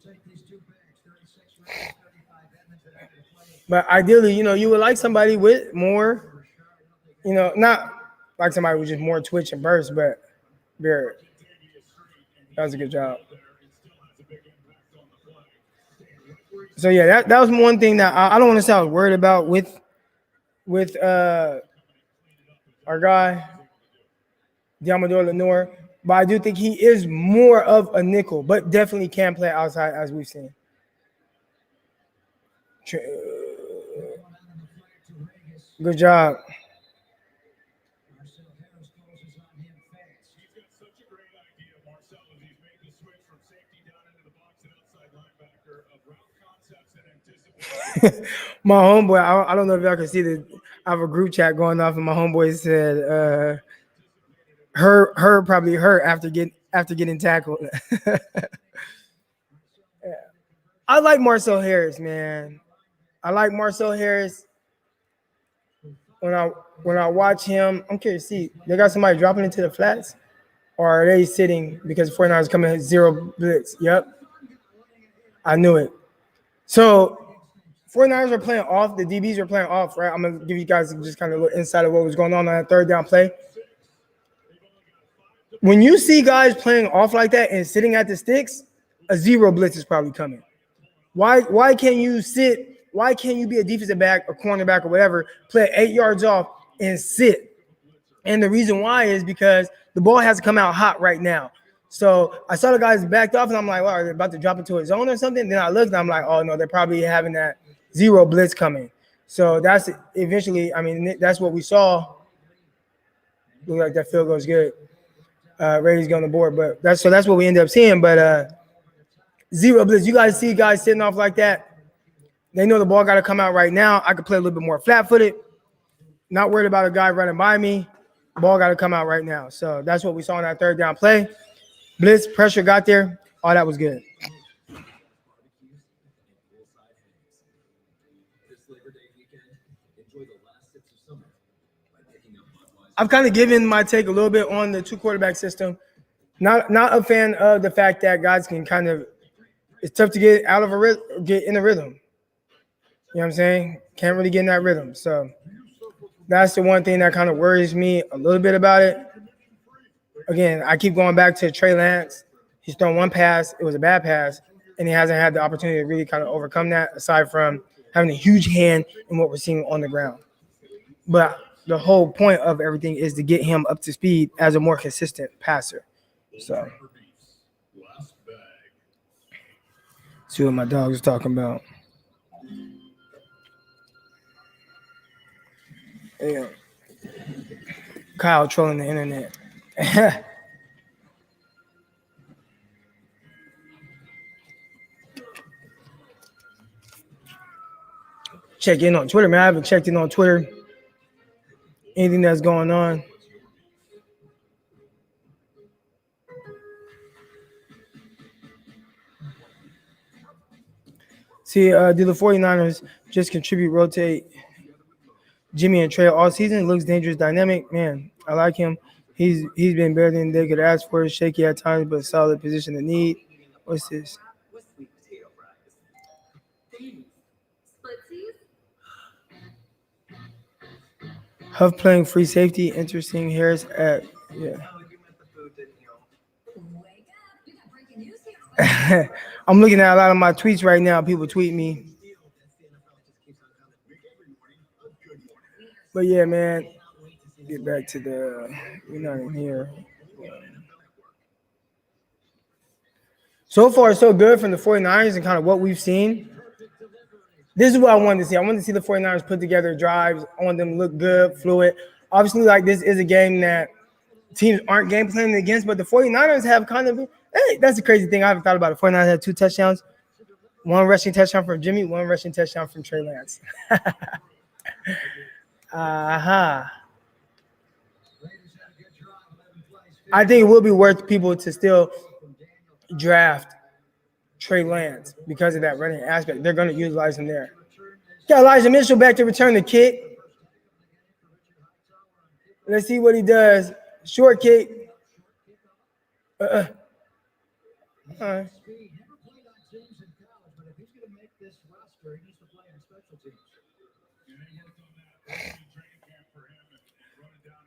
But ideally, you know, you would like somebody with more, you know, not like somebody with just more twitch and burst, but Barrett. That was a good job. So yeah, that was one thing that I don't want to say I was worried about with our guy Diamador Lenore, but I do think he is more of a nickel, but definitely can play outside as we've seen. Good job. My homeboy, I don't know if y'all can see this. I have a group chat going off, and my homeboy said, "Her probably hurt after getting tackled." Yeah. I like Marcel Harris, man. I like Marcel Harris. When I watch him, I'm curious to see they got somebody dropping into the flats, or are they sitting because 49ers coming at zero blitz? Yep, I knew it. So 49ers are playing off. The DBs are playing off, right? I'm going to give you guys just kind of a little insight of what was going on that third down play. When you see guys playing off like that and sitting at the sticks, a zero blitz is probably coming. Why can't you sit? Why can't you be a defensive back, a cornerback, or whatever, play 8 yards off and sit? And the reason why is because the ball has to come out hot right now. So I saw the guys backed off, and I'm like, well, are they about to drop into a zone or something? Then I looked, and I'm like, oh, no, they're probably having that zero blitz coming. So that's eventually, I mean, that's what we saw. Look like that field goes good. Rady's going on the board, but that's what we ended up seeing. But zero blitz. You guys see guys sitting off like that. They know the ball got to come out right now. I could play a little bit more flat-footed. Not worried about a guy running by me. Ball got to come out right now. So that's what we saw in that third down play. Blitz, pressure got there. All that was good. I've kind of given my take a little bit on the two quarterback system. Not a fan of the fact that guys can kind of, it's tough to get out of get in a rhythm. You know what I'm saying? Can't really get in that rhythm. So that's the one thing that kind of worries me a little bit about it. Again, I keep going back to Trey Lance. He's thrown one pass. It was a bad pass, and he hasn't had the opportunity to really kind of overcome that, aside from having a huge hand in what we're seeing on the ground. But the whole point of everything is to get him up to speed as a more consistent passer. So, see what my dog is talking about. Yeah. Kyle trolling the internet. Check in on Twitter, man. I haven't checked in on Twitter. Anything that's going on. See, do the 49ers just contribute, rotate Jimmy and Trey all season? It looks dangerous, dynamic. Man, I like him. He's been better than they could ask for. Shaky at times, but solid position to need. What's this? Huff playing free safety. Interesting. Harris at yeah. I'm looking at a lot of my tweets right now. People tweet me. But yeah, man. Get back to the. We're not in here. So far, so good from the 49ers and kind of what we've seen. This is what I wanted to see. I wanted to see the 49ers put together drives. I want them to look good, fluid. Obviously, like this is a game that teams aren't game planning against, but the 49ers have kind of hey, that's the crazy thing. I haven't thought about it. 49ers had 2 touchdowns, 1 rushing touchdown from Jimmy, 1 rushing touchdown from Trey Lance. I think it will be worth people to still draft Trey Lance because of that running aspect. They're going to utilize him there. Got Elijah Mitchell back to return the kick. Let's see what he does. Short kick. All right.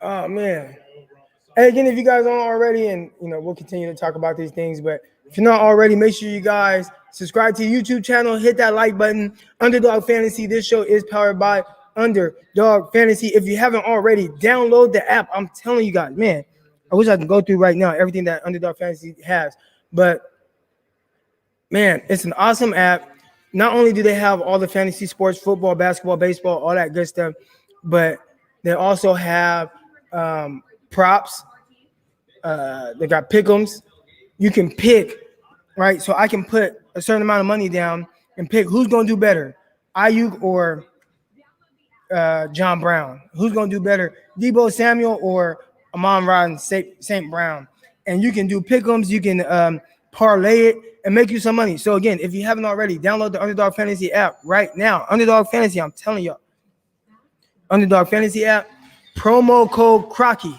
Oh man. Hey, again, if you guys aren't already, and we'll continue to talk about these things, but if you're not already, make sure you guys subscribe to the YouTube channel, hit that like button. Underdog Fantasy. This show is powered by Underdog Fantasy. If you haven't already, download the app. I'm telling you guys, man, I wish I could go through right now everything that Underdog Fantasy has, but man, it's an awesome app. Not only do they have all the fantasy sports, football, basketball, baseball, all that good stuff, but they also have props. They got pick'ems. You can pick, right? So I can put a certain amount of money down and pick who's going to do better, Ayuk or John Brown. Who's going to do better, Debo Samuel or Amon-Ra St. Brown? And you can do pick'ems. You can parlay it and make you some money. So again, if you haven't already, download the Underdog Fantasy app right now. Underdog Fantasy, I'm telling y'all. Underdog Fantasy app, promo code Crocky.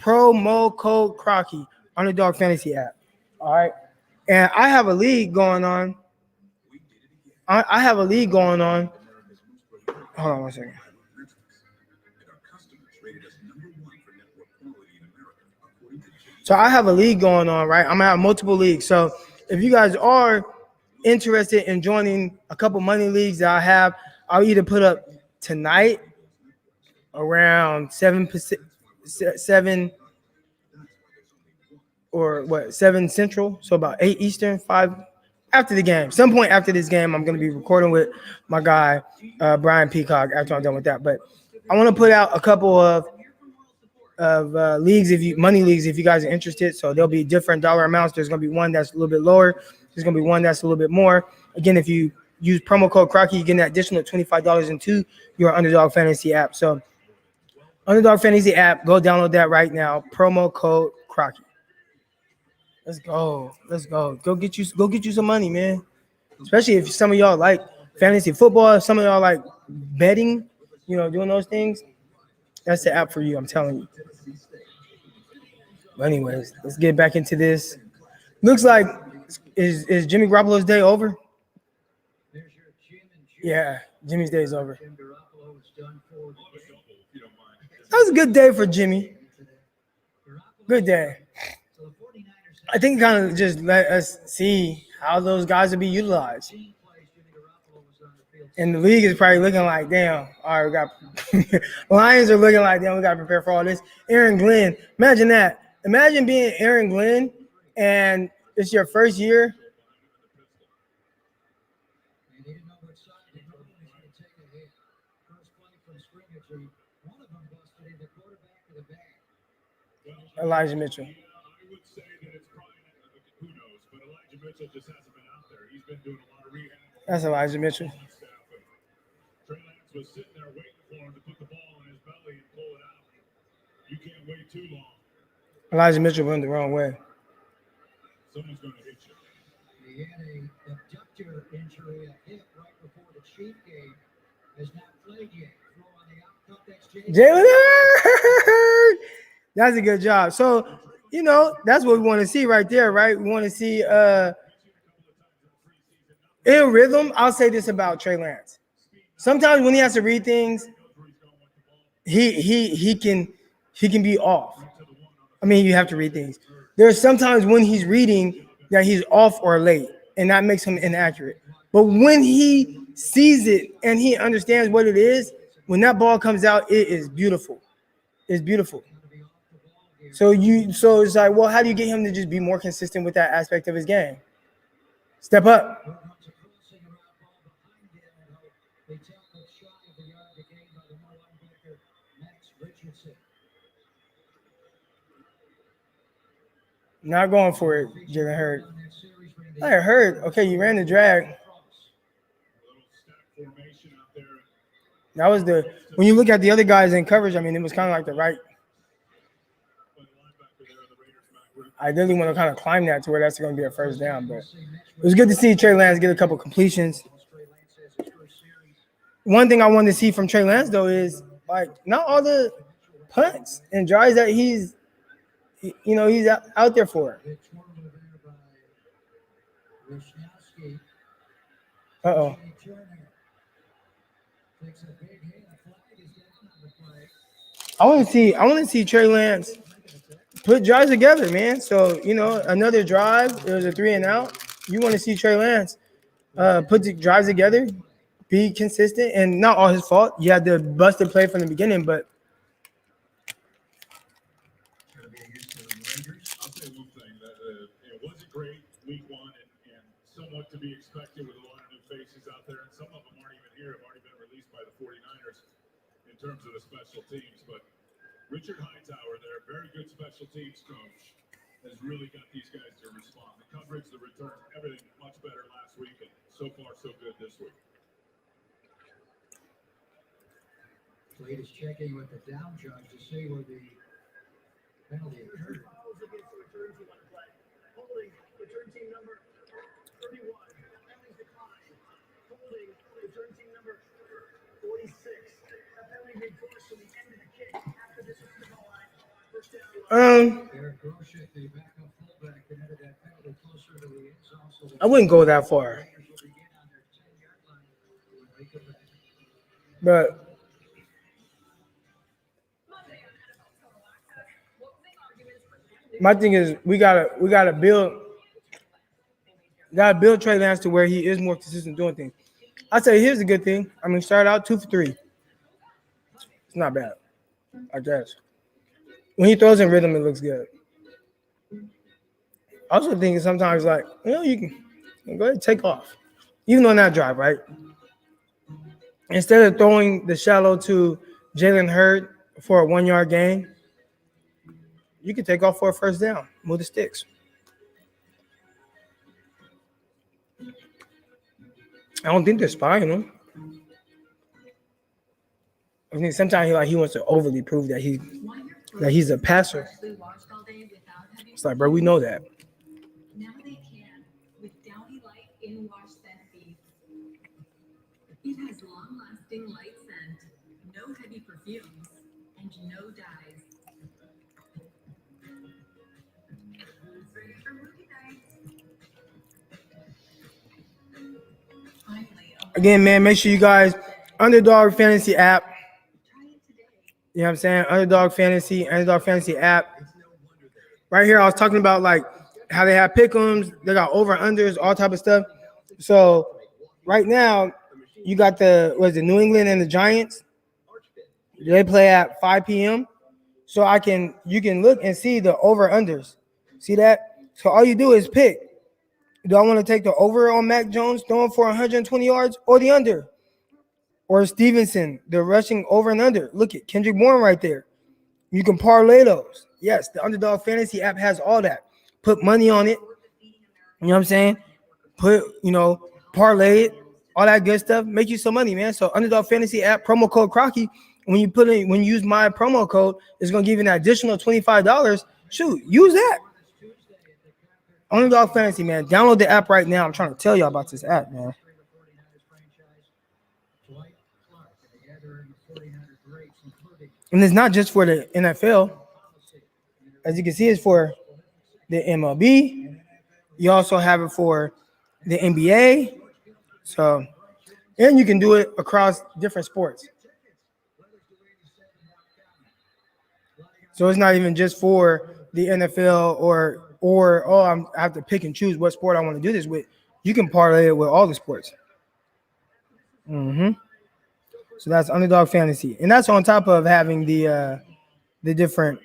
Promo code Crocky. Underdog Fantasy app. All right. And I have a league going on. I have a league going on. Hold on one second. So I have a league going on, right? I'm gonna have multiple leagues. So if you guys are interested in joining a couple money leagues that I have, I'll either put up tonight around 7 or what, 7 Central, so about 8 Eastern, 5 after the game. Some point after this game, I'm going to be recording with my guy, Brian Peacock, after I'm done with that. But I want to put out a couple of leagues, money leagues, if you guys are interested. So there'll be different dollar amounts. There's going to be one that's a little bit lower. There's going to be one that's a little bit more. Again, if you use promo code Crocky, you get an additional $25 into your Underdog Fantasy app. So Underdog Fantasy app, go download that right now. Promo code Crocky. Let's go. Go get you some money, man. Especially if some of y'all like fantasy football, some of y'all like betting, doing those things. That's the app for you, I'm telling you. But anyways, let's get back into this. Looks like is Jimmy Garoppolo's day over? Yeah, Jimmy's day is over. That was a good day for Jimmy. Good day. I think kind of just let us see how those guys will be utilized. And the league is probably looking like, damn, all right, we got Lions are looking like, damn, we got to prepare for all this. Aaron Glenn, imagine that. Imagine being Aaron Glenn and it's your first year. Elijah Mitchell. Just hasn't been out there. He's been doing a lot of rehab. That's Elijah Mitchell. Trey Lance was sitting there waiting for him to put the ball in his belly and pull it out. You can't wait too long. Elijah Mitchell went the wrong way. Someone's going to hit you. He had a abductor injury, a hit right before the Chief game. Has not played yet. Throw on the out. That's Jalen Hurts. That's a good job. So, that's what we want to see right there, right? We want to see in rhythm. I'll say this about Trey Lance. Sometimes when he has to read things, he can be off. I mean, you have to read things. There's sometimes when he's reading that he's off or late, and that makes him inaccurate. But when he sees it and he understands what it is, when that ball comes out, it is beautiful. It's beautiful. So it's like, well, how do you get him to just be more consistent with that aspect of his game? Step up. Runs a crossing around ball behind him, and they tackled shy of the yard to gain by the no linebacker, Max Richardson. Not going for it, Jalen Hurd. I heard. Okay, you ran the drag. That was when you look at the other guys in coverage, I mean, it was kind of like the right. I really want to kind of climb that to where that's going to be a first down, but it was good to see Trey Lance get a couple completions. One thing I wanted to see from Trey Lance, though, is like not all the punts and drives that he's out there for. Uh-oh. I want to see Trey Lance put drives together, man. So, another drive, it was a 3 and out. You want to see Trey Lance put the drives together, be consistent, and not all his fault. You had the busted play from the beginning, but I'll say one thing that it wasn't great week one and somewhat to be expected with a lot of new faces out there, and some of them aren't even here, have already been released by the 49ers in terms of the special teams. But Richard Hightower, their very good special teams coach, has really got these guys to respond. The coverage, the returns, everything much better last week, and so far so good this week. Slade is checking with the down judge to see where the penalty occurred. Holding return team number 31. Penalties decline. Holding return team number 46. That penalty made force from the end of the kick after this was the goal line. First down. Eric Groshek, the backup fullback, committed that penalty closer to the end zone. So the I wouldn't go that far. Raiders will begin on their 10-yard line when they come back. But my thing is we gotta build Trey Lance to where he is more consistent doing things. I say here's a good thing. I mean, start out 2 for 3. It's not bad, I guess. When he throws in rhythm, it looks good. I also think sometimes you can go ahead and take off, even on that drive, right? Instead of throwing the shallow to Jalen Hurd for a 1-yard gain, you can take off for a first down. Move the sticks. I don't think they're spying him. I think sometimes he wants to overly prove that he's a passer. It's like, bro, we know that. Now they can with Downy Light in wash scent beef. It has long-lasting light scent, no heavy perfumes, and no dyes. For movie nights. Finally, Again, man, make sure you guys Underdog Fantasy app. try it today. You know what I'm saying? Underdog Fantasy app. Right here, I was talking about how they have pick'ems, they got over-unders, all type of stuff. So right now, you got New England and the Giants. They play at 5 p.m. So you can look and see the over-unders. See that? So all you do is pick. Do I want to take the over on Mac Jones throwing for 120 yards or the under? Or Stevenson, the rushing over and under. Look at Kendrick Bourne right there. You can parlay those. Yes, the Underdog Fantasy app has all that. Put money on it. You know what I'm saying? Parlay it, all that good stuff. Make you some money, man. So Underdog Fantasy app, promo code Crocky. When you use my promo code, it's gonna give you an additional $25. Shoot, use that. Underdog Fantasy, man. Download the app right now. I'm trying to tell y'all about this app, man. And it's not just for the NFL. as you can see, is for the MLB. You also have it for the NBA. So, and you can do it across different sports. So it's not even just for the NFL or I have to pick and choose what sport I want to do this with. You can parlay it with all the sports. So that's Underdog Fantasy, and that's on top of having the different.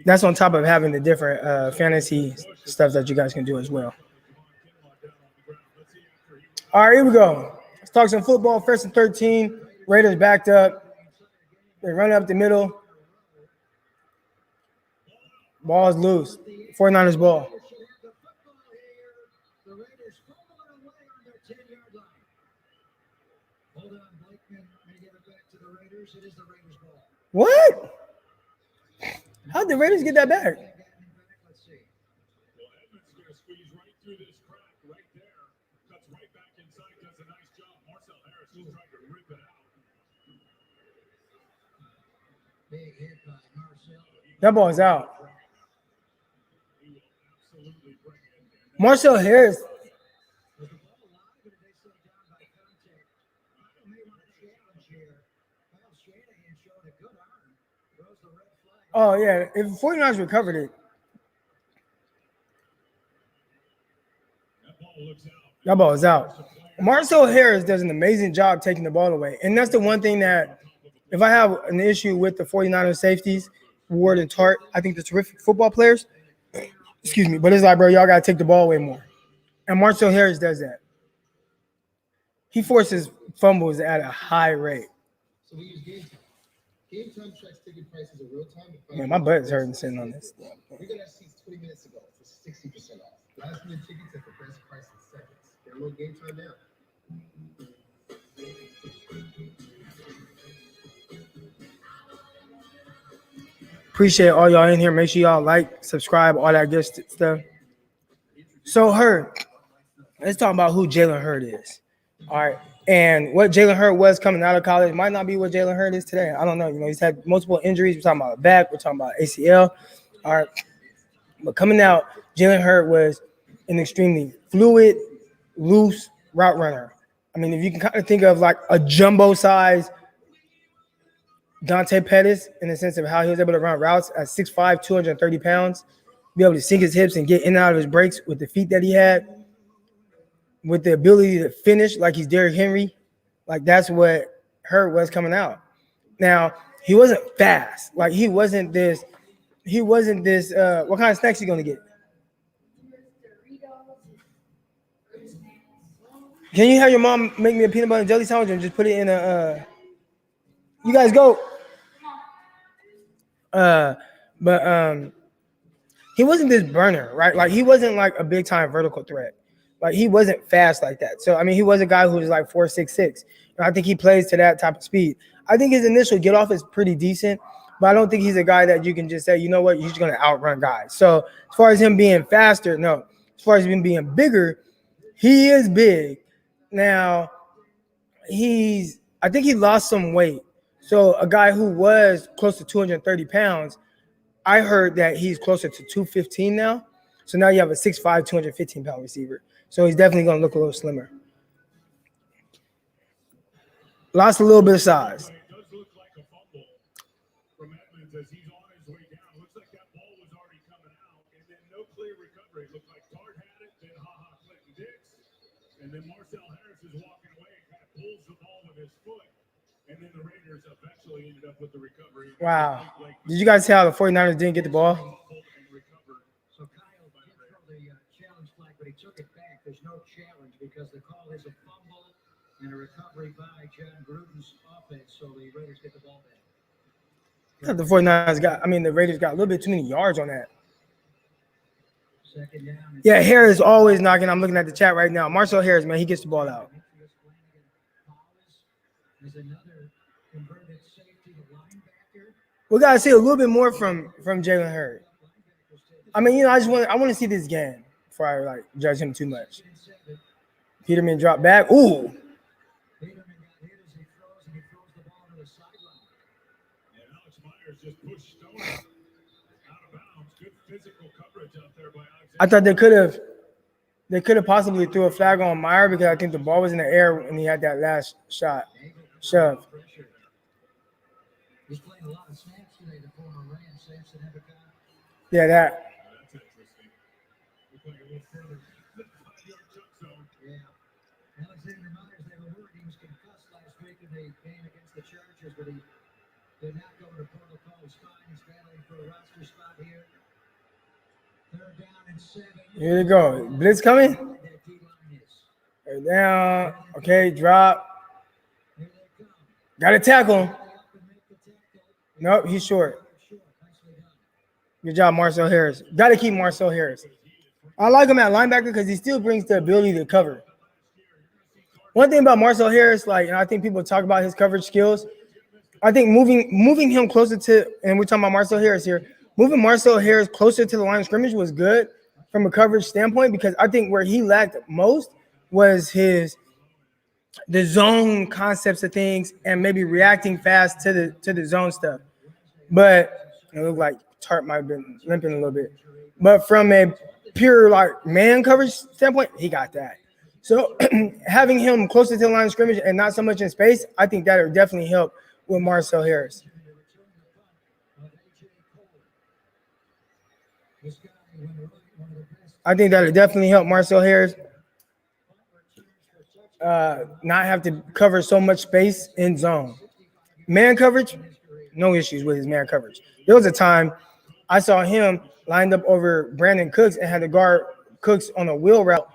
That's on top of having the different fantasy stuff that you guys can do as well. All right, here we go. Let's talk some football. First and 13. Raiders backed up. They run up the middle. Ball's loose. 49ers ball. The Raiders fumbling away on their 10-yard line. Hold on, Blakeman. May give it back to the Raiders. It is the Raiders' ball. What? How'd the Raiders get that back? Let's see. Well, Edmonds is going to squeeze right through this crack right there. Cuts right back inside, does a nice job. Marcel Harris just tried to rip it out. Big hit by Marcel. That ball's out. Marcel Harris. Was the ball alive, or did they say down by contact? I may want to challenge here. Kyle Shanahan showed a good arm. Throws the red flag. Oh, yeah. If 49ers recovered it, That ball looks out. that ball is out. Marcel Harris does an amazing job taking the ball away. And that's the one thing that, if I have an issue with the 49ers safeties, Ward and Tart, I think they're terrific football players. Excuse me. But it's like, bro, y'all got to take the ball away more. And Marcel Harris does that. He forces fumbles at a high rate. So we use Game Time. Game Time tracks ticket prices in real time. Man, my butt is hurting sitting on this. We got our seats 20 minutes ago for 60% off. Last minute tickets at the best price in seconds. Download Game Time now. Appreciate all y'all in here. Make sure y'all like, subscribe, all that good stuff. So Hurd, let's talk about who Jalen Hurd is. All right. And what Jalen Hurd was coming out of college might not be what Jalen Hurd is today. I don't know. You know, he's had multiple injuries. We're talking about back. We're talking about ACL. All right. But coming out, Jalen Hurd was an extremely fluid, loose route runner. I mean, if you can kind of think of like a jumbo size Dante Pettis in the sense of how he was able to run routes at 6'5", 230 pounds, be able to sink his hips and get in and out of his breaks with the feet that he had, with the ability to finish like he's Derrick Henry. Like that's what Hurd was coming out. Now, he wasn't fast. Like he wasn't this, what kind of snacks you gonna get? Can you have your mom make me a peanut butter and jelly sandwich and just put it in a you guys go. He wasn't this burner, right? Like he wasn't like a big time vertical threat. Like he wasn't fast like that. So I mean, he was a guy who was like 4.66. And I think he plays to that type of speed. I think his initial get off is pretty decent, but I don't think he's a guy that you can just say, you know what, he's going to outrun guys. So as far as him being faster, no. As far as him being bigger, he is big. Now I think he lost some weight. So a guy who was close to 230 pounds, I heard that he's closer to 215 now. So now you have a 6'5", 215-pound receiver. So he's definitely going to look a little slimmer. Lost a little bit of size. It does look like a fumble from Edmonds as he's on his way down. Looks like that ball was already coming out, and then no clear recovery. It looked like Dart had it, then Clinton Dix, and then Marcel Harris is walking away and kind of pulls the ball with his foot. And then the Raiders eventually ended up with the recovery. Wow. Did you guys see how the 49ers didn't get the ball? So Kyle did throw the challenge flag, but he took it back. There's no challenge because the call is a fumble and a recovery by John Gruden's offense. So the Raiders get the ball back. The Raiders got a little bit too many yards on that. Second down. Yeah, Harris always knocking. I'm looking at the chat right now. Marcel Harris, man, he gets the ball out. There's another converted safety linebacker. We got to see a little bit more from Jalen Hurd. I mean, you know, I want to see this game before I like judge him too much. Peterman dropped back. Ooh. Peterman got hit as he throws, and he throws the ball to the sideline. Myers just pushed Stone out of bounds. Good physical coverage out there by Alexander. I thought they could have possibly threw a flag on Meyer because I think the ball was in the air when he had that last shove. He's playing a lot of snaps today, the former Ram, Samson Ebicott. Yeah, that. That's interesting. Look like a little further. 5-yard chuck zone. Yeah. Alexander Myers, they were worried he was concussed last week in the game against the Chargers, but he did not go to protocol. He's fine. He's battling for a roster spot here. 3rd down and 7. Here we go. Blitz coming. That D-line is. They're down. Okay, drop. Here they come. Got to tackle him. They up and make the tackle. Nope, he's short. Short. Nicely done. Good job, Marcel Harris. Got to keep Marcel Harris. I like him at linebacker because he still brings the ability to cover. One thing about Marcel Harris, like, and I think people talk about his coverage skills. I think moving him closer to, and we're talking about Marcel Harris here, moving Marcel Harris closer to the line of scrimmage was good from a coverage standpoint because I think where he lacked most was the zone concepts of things and maybe reacting fast to the zone stuff. But it looked like Tart might have been limping a little bit. But from a pure like man coverage standpoint, he got that. So having him closer to the line of scrimmage and not so much in space, I think that would definitely help with Marcel Harris. I think that would definitely help Marcel Harris not have to cover so much space in zone. Man coverage, no issues with his man coverage. There was a time I saw him lined up over Brandon Cooks and had to guard Cooks on a wheel route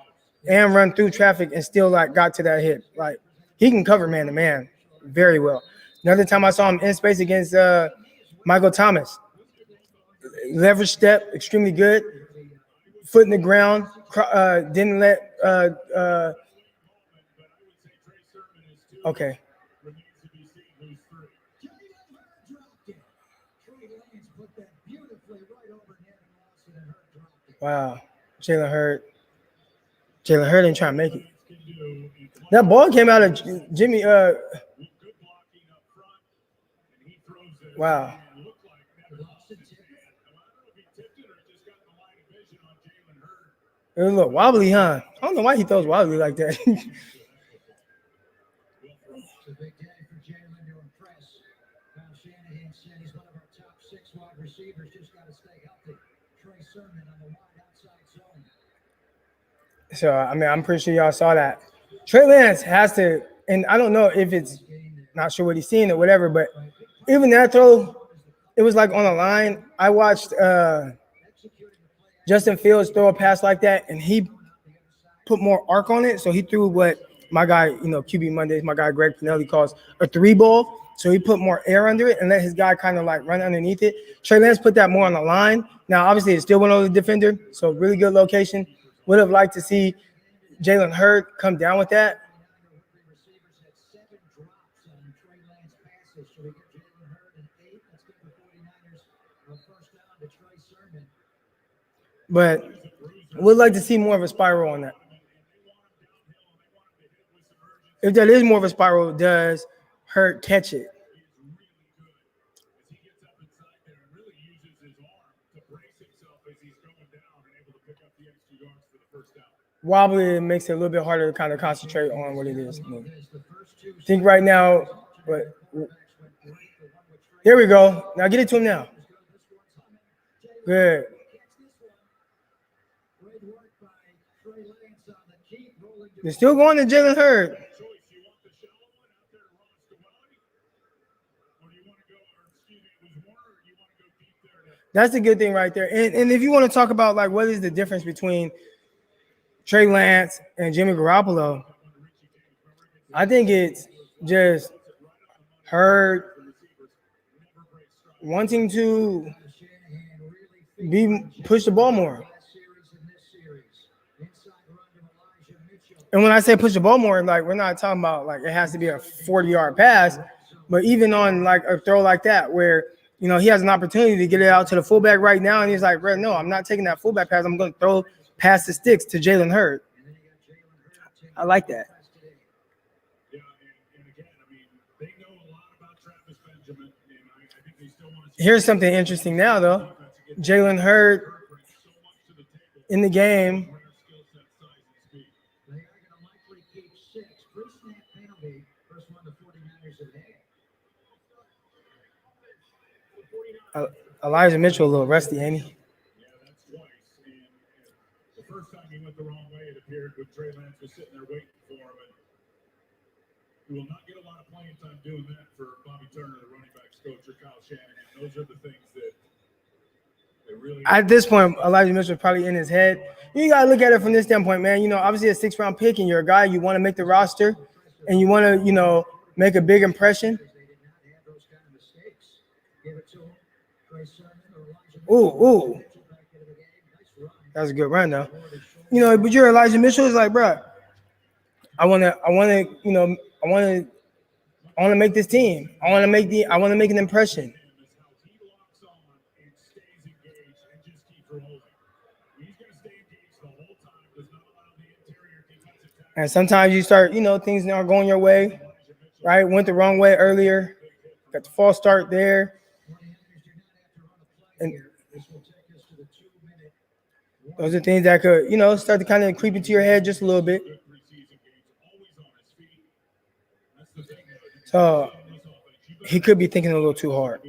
and run through traffic and still like got to that hit. Like he can cover man to man very well. Another time I saw him in space against Michael Thomas. Leverage step, extremely good. Foot in the ground, didn't let okay. Wow. Jalen Hurd ain't trying to make it. That ball came out of Jimmy. Wow. It was a little wobbly, huh? I don't know why he throws wobbly like that. It's a big day for Jalen to impress. Kyle Shanahan said he's one of our top 6 wide receivers. Just got to stay healthy. Trey Sermon on the wide outside zone. So, I mean, I'm pretty sure y'all saw that. Trey Lance has to, and I don't know if it's not sure what he's seeing or whatever, but even that throw, it was like on the line. I watched Justin Fields throw a pass like that, and he put more arc on it. So he threw what my guy, QB Mondays, my guy Greg Pinelli calls a 3 ball. So he put more air under it and let his guy kind of like run underneath it. Trey Lance put that more on the line. Now, obviously, it still went over the defender, so really good location. Would have liked to see Jalen Hurd come down with that. Receivers had 7 drops on Trey Lance passes. So we get Jalen Hurd and 8. Let's give the 49ers a first down to Trey Sermon. But would like to see more of a spiral on that. If that is more of a spiral, does Hurd catch it? Wobbly makes it a little bit harder to kind of concentrate on what it is. I think right now, but here we go. Now get it to him now. Good. They're still going to Jalen Hurd. That's the good thing right there. And if you want to talk about like what is the difference between Trey Lance and Jimmy Garoppolo, I think it's just Hurd wanting to push the ball more. And when I say push the ball more, like we're not talking about like it has to be a 40-yard pass, but even on like a throw like that where he has an opportunity to get it out to the fullback right now, and he's like, "Bro, no, I'm not taking that fullback pass. I'm going to throw past the sticks to Jalen Hurd." I like that. Yeah, and again, I mean, they know a lot about Travis Benjamin, and I think they still Here's something interesting now, though. Jalen Hurd in the game. They are going to likely keep 6. Pre-snap penalty. First one the 49ers have had. Elijah Mitchell a little rusty, ain't he? Yeah, that's twice. And the first time he went the wrong way, it appeared when Trey Lance was sitting there waiting for him. And you will not get a lot of playing time doing that for Bobby Turner, the running backs coach, or Kyle Shanahan. Those are the things that they really. At this point, Elijah Mitchell is probably in his head. You got to look at it from this standpoint, man. You know, obviously a 6th-round pick and you're a guy, you want to make the roster and you want to, you know, make a big impression. They did not have those kind of mistakes. Give it to him. Trey Sermon or Elijah Ooh. Mitchell back into the game. Nice run. That was a good run, though. You know, but you're Elijah Mitchell. It's like, bro, I want to make this team. I want to make an impression. And sometimes you start, you know, things aren't going your way, right? Went the wrong way earlier. Got the false start there. And those are things that could, you know, start to kind of creep into your head just a little bit. So he could be thinking a little too hard.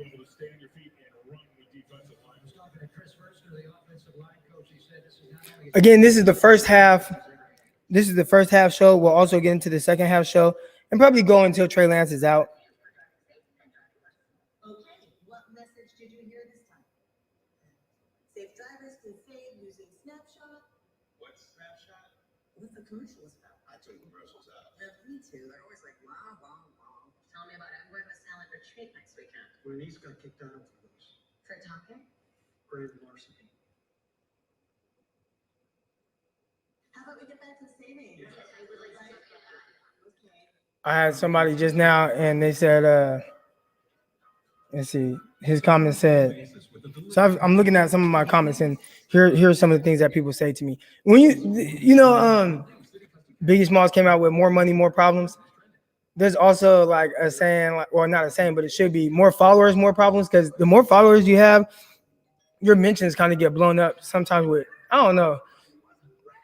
Again, this is the first half. This is the first half show. We'll also get into the second half show and probably go until Trey Lance is out. Okay, what message did you hear this time? Safe drivers can save using Snapshot. What's Snapshot? What's the commercial about? I took commercials out. Me too. They're always like, wow, wow, wow. Tell me about it. I'm going to a silent retreat next weekend. When he's got kicked out of those. For talking? Grave larceny. How about we get back to saving? I would like to talk about that. Okay. I had somebody just now and they said, let's see, his comment said, so I'm looking at some of my comments and here's some of the things that people say to me. When you know, Biggie Smalls came out with more money, more problems. There's also like a saying, like, well, not a saying, but it should be more followers, more problems, because the more followers you have, your mentions kind of get blown up sometimes with, I don't know,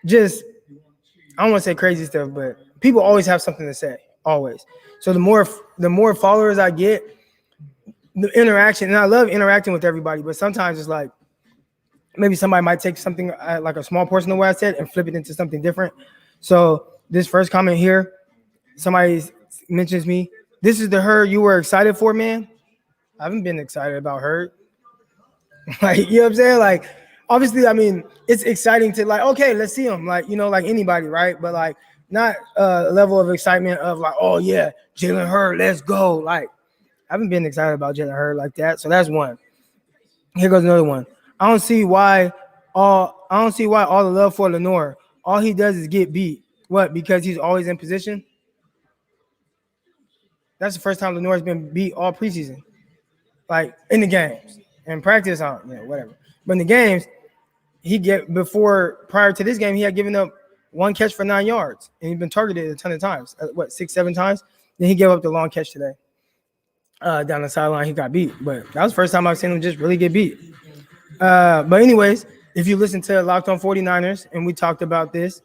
just, I don't want to say crazy stuff, but people always have something to say, always. So the more followers I get, the interaction, and I love interacting with everybody, but sometimes it's like, maybe somebody might take something like a small portion of what I said and flip it into something different. So this first comment here, somebody mentions me. This is the Hurd you were excited for, man. I haven't been excited about Hurd. Like, you know what I'm saying? Like, obviously, I mean, it's exciting to like, okay, let's see him. Like, you know, like anybody, right? But like, not a level of excitement of like, oh yeah, Jalen Hurd, let's go. Like, I haven't been excited about Jalen Hurd like that. So that's one. Here goes another one. I don't see why all the love for Lenore. All he does is get beat. What? Because he's always in position? That's the first time Lenore's been beat all preseason. Like in the games. In practice, whatever. But in the games, prior to this game, he had given up one catch for 9 yards. And he's been targeted a ton of times. 6, 7 times? Then he gave up the long catch today. Down the sideline, he got beat. But that was the first time I've seen him just really get beat. But anyways, if you listen to Locked On 49ers, and we talked about this,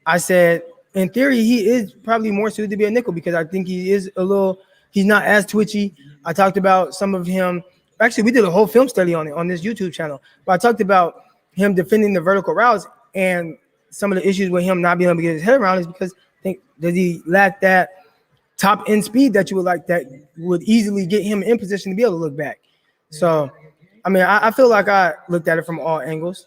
I said, in theory, he is probably more suited to be a nickel because I think he's not as twitchy. I talked about some of him. Actually, we did a whole film study on it on this YouTube channel. But I talked about him defending the vertical routes and some of the issues with him not being able to get his head around is because does he lack that top end speed that you would like that would easily get him in position to be able to look back. So, I mean, I feel like I looked at it from all angles.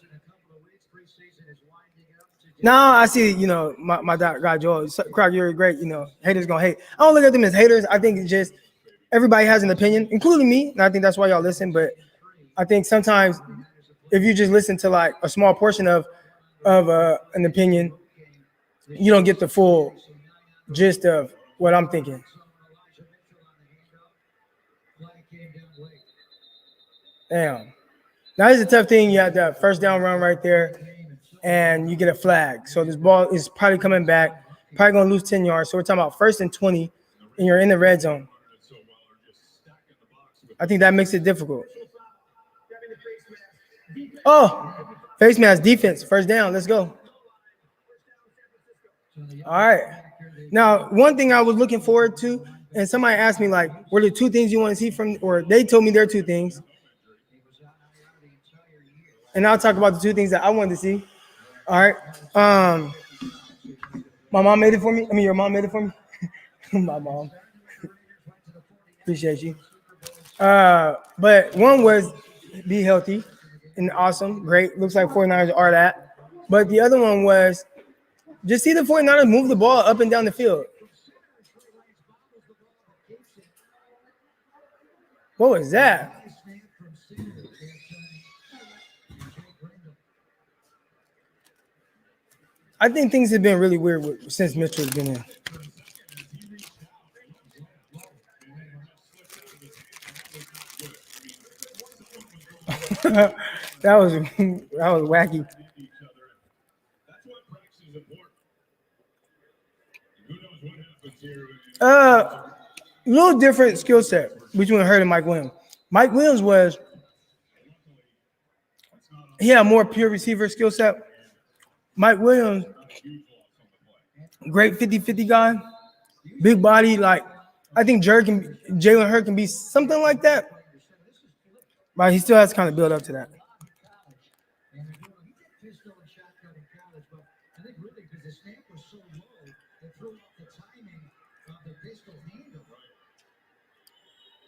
Now I see, you know, my guy Joel, Croc, you're great, you know, haters gonna hate. I don't look at them as haters. I think it's just everybody has an opinion, including me, and I think that's why y'all listen. But I think sometimes if you just listen to like a small portion of an opinion, you don't get the full gist of what I'm thinking. Damn. Now it's a tough thing. You have that first down run right there, and you get a flag. So this ball is probably coming back, probably going to lose 10 yards. So we're talking about 1st and 20, and you're in the red zone. I think that makes it difficult. Oh, face mask defense, first down. Let's go. All right. Now, one thing I was looking forward to, and somebody asked me, like, what are the two things you want to see from, or they told me there are two things. And I'll talk about the two things that I wanted to see. All right. My mom made it for me. I mean, your mom made it for me. My mom. Appreciate you. But one was be healthy and awesome. Great. Looks like 49ers are that. But the other one was just see the 49ers move the ball up and down the field. What was that? I think things have been really weird since Mitchell's been in. that was wacky. Little different skill set between her and Mike Williams. Mike Williams he had more pure receiver skill set. Mike Williams, great 50-50 guy, big body. Like I think Jalen Hurts can be something like that, but he still has to kind of build up to that.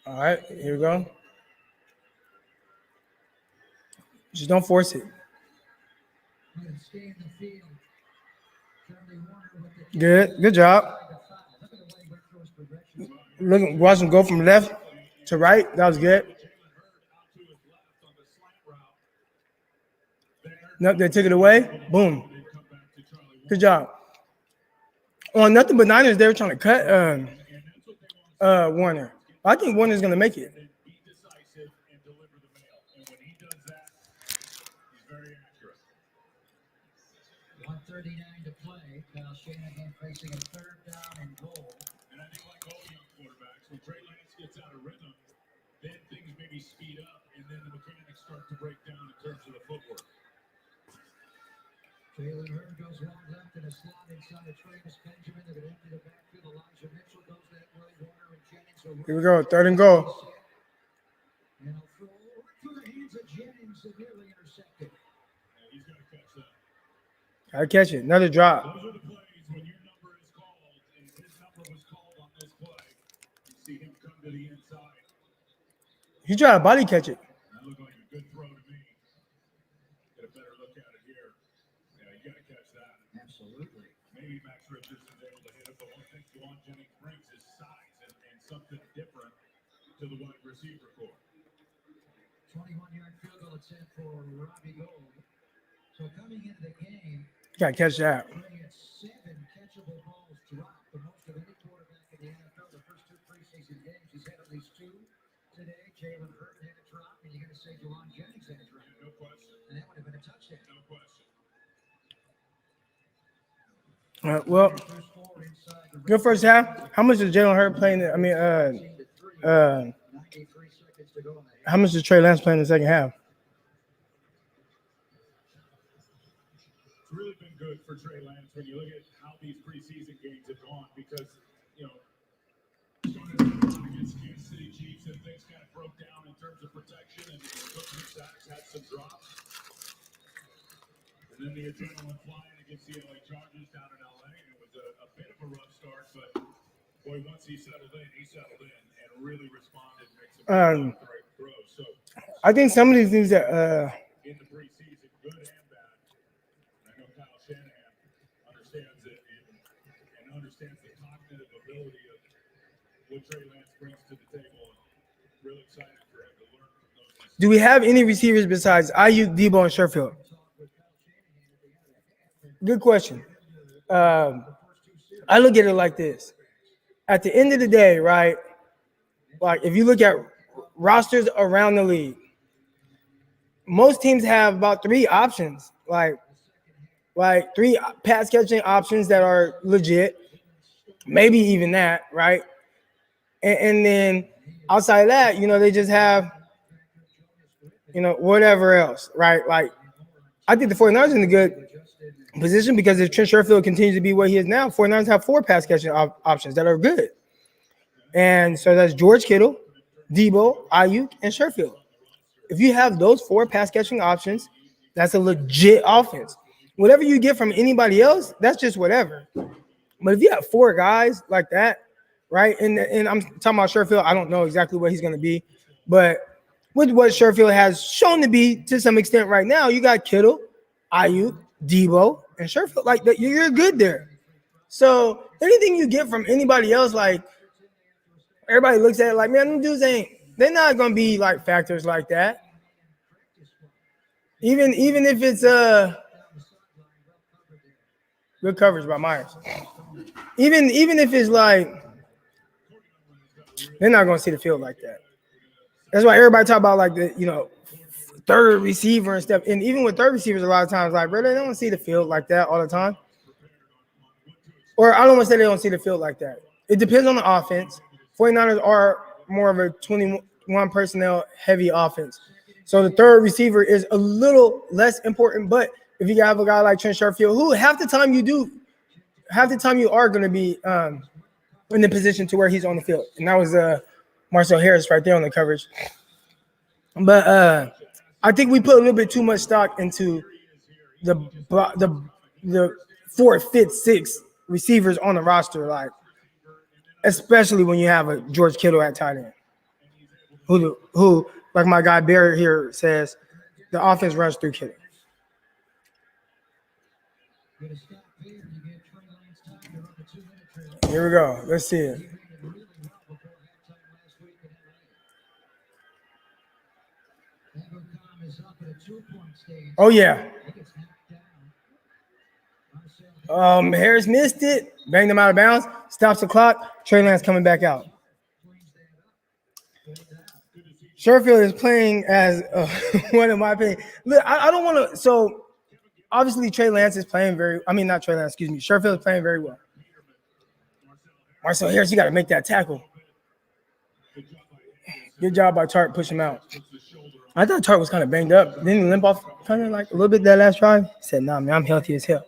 All right, here we go. Just don't force it. Good job. Look, watch him go from left to right. That was good. Nope, they took it away. Boom. Good job. On nothing but Niners, they were trying to cut Warner. I think Warner's going to make it. To play. Now Shanahan facing a third down and goal. And I think like all young quarterbacks, when Trey Lance gets out of rhythm, then things maybe speed up, and then the mechanics start to break down in terms of the footwork. Jalen Hurts goes long left and a slot inside of Travis Benjamin. They're going to empty the backfield. Elijah Mitchell goes that way. Warner and Jennings. Here we go, third and goal. And a throw right through the hands of Jennings and nearly intercepted. And he's going to catch that. I catch it. Another drop. Those are the plays when your number is called, and his number was called on this play. You see him come to the inside. He tried to body catch it. That looked like a good throw to me. Get a better look at it here. Yeah, you got to catch that. Absolutely. Maybe Max Richardson's able to hit it, but one thing Juwan Jennings brings is size and something different to the wide receiver corps. 21-yard field goal attempt for Robbie Gould. So coming into the game, You got to catch that. Trey had 7 catchable balls dropped, the most of any quarterback in the NFL. The first 2 preseason games, he's had at least 2 today. Jalen Hurts had a drop, and you're going to say Juwan Jennings had a drop. No question. And that would have been a touchdown. No question. Well, good first half. How much is Jalen Hurts playing? How much is Trey Lance playing in the second half? It's really been good for Trey Lance when you look at how these preseason games have gone because, started against Kansas City Chiefs and things kind of broke down in terms of protection and took some sacks, had some drops. And then the adrenaline flying against the LA Chargers down in LA. And it was a bit of a rough start, but boy, once he settled in and really responded and made some great throws. So I think some of these things that in the preseason, good and bad. And I know Kyle Shanahan understands it and understands the cognitive ability of what Trey Lance brings to the table. And really excited for him to learn from those. do we have any receivers besides Ayuk, Debo, and Sherfield? Good question. I look at it like this. At the end of the day, right, like if you look at rosters around the league, most teams have about 3 options, like 3 pass catching options that are legit, maybe even that, right? And then outside of that, they just have, whatever else, right? Like, I think the 49ers are in a good position because if Trent Sherfield continues to be what he is now, 49ers have 4 pass catching options that are good. And so that's George Kittle, Debo, Ayuk, and Sherfield. If you have those 4 pass catching options, that's a legit offense. Whatever you get from anybody else, that's just whatever. But if you have 4 guys like that, right? And I'm talking about Sherfield, I don't know exactly what he's going to be, but with what Sherfield has shown to be to some extent right now, you got Kittle, Ayuk, Debo, and Sherfield. Like that, you're good there. So anything you get from anybody else, like everybody looks at it like, man, them dudes they're not gonna be like factors like that. Even if it's good coverage by Myers. Even if it's like they're not gonna see the field like that. That's why everybody talk about like the third receiver and stuff. And even with third receivers, a lot of times, like, bro, they don't see the field like that all the time. Or I don't want to say they don't see the field like that. It depends on the offense. 49ers are more of a 21 personnel heavy offense. So the third receiver is a little less important. But if you have a guy like Trent Sherfield, who half the time you are going to be in the position to where he's on the field. And that was Marcel Harris right there on the coverage. But I think we put a little bit too much stock into the 4th, 5th, 6th receivers on the roster, like especially when you have a George Kittle at tight end, who like my guy Barrett here says, the offense runs through Kittle. Here we go. Let's see it. Oh yeah. Harris missed it, banged him out of bounds, stops the clock. Trey Lance coming back out. Sherfield is playing as one of my opinion. Look, I don't want to. So obviously Trey Lance is playing not Trey Lance. Excuse me. Sherfield is playing very well. Marcel Harris, you got to make that tackle. Good job by Tart, push him out. I thought Tart was kind of banged up. Didn't he limp off kind of like a little bit that last drive? He said, "Nah, man, I'm healthy as hell."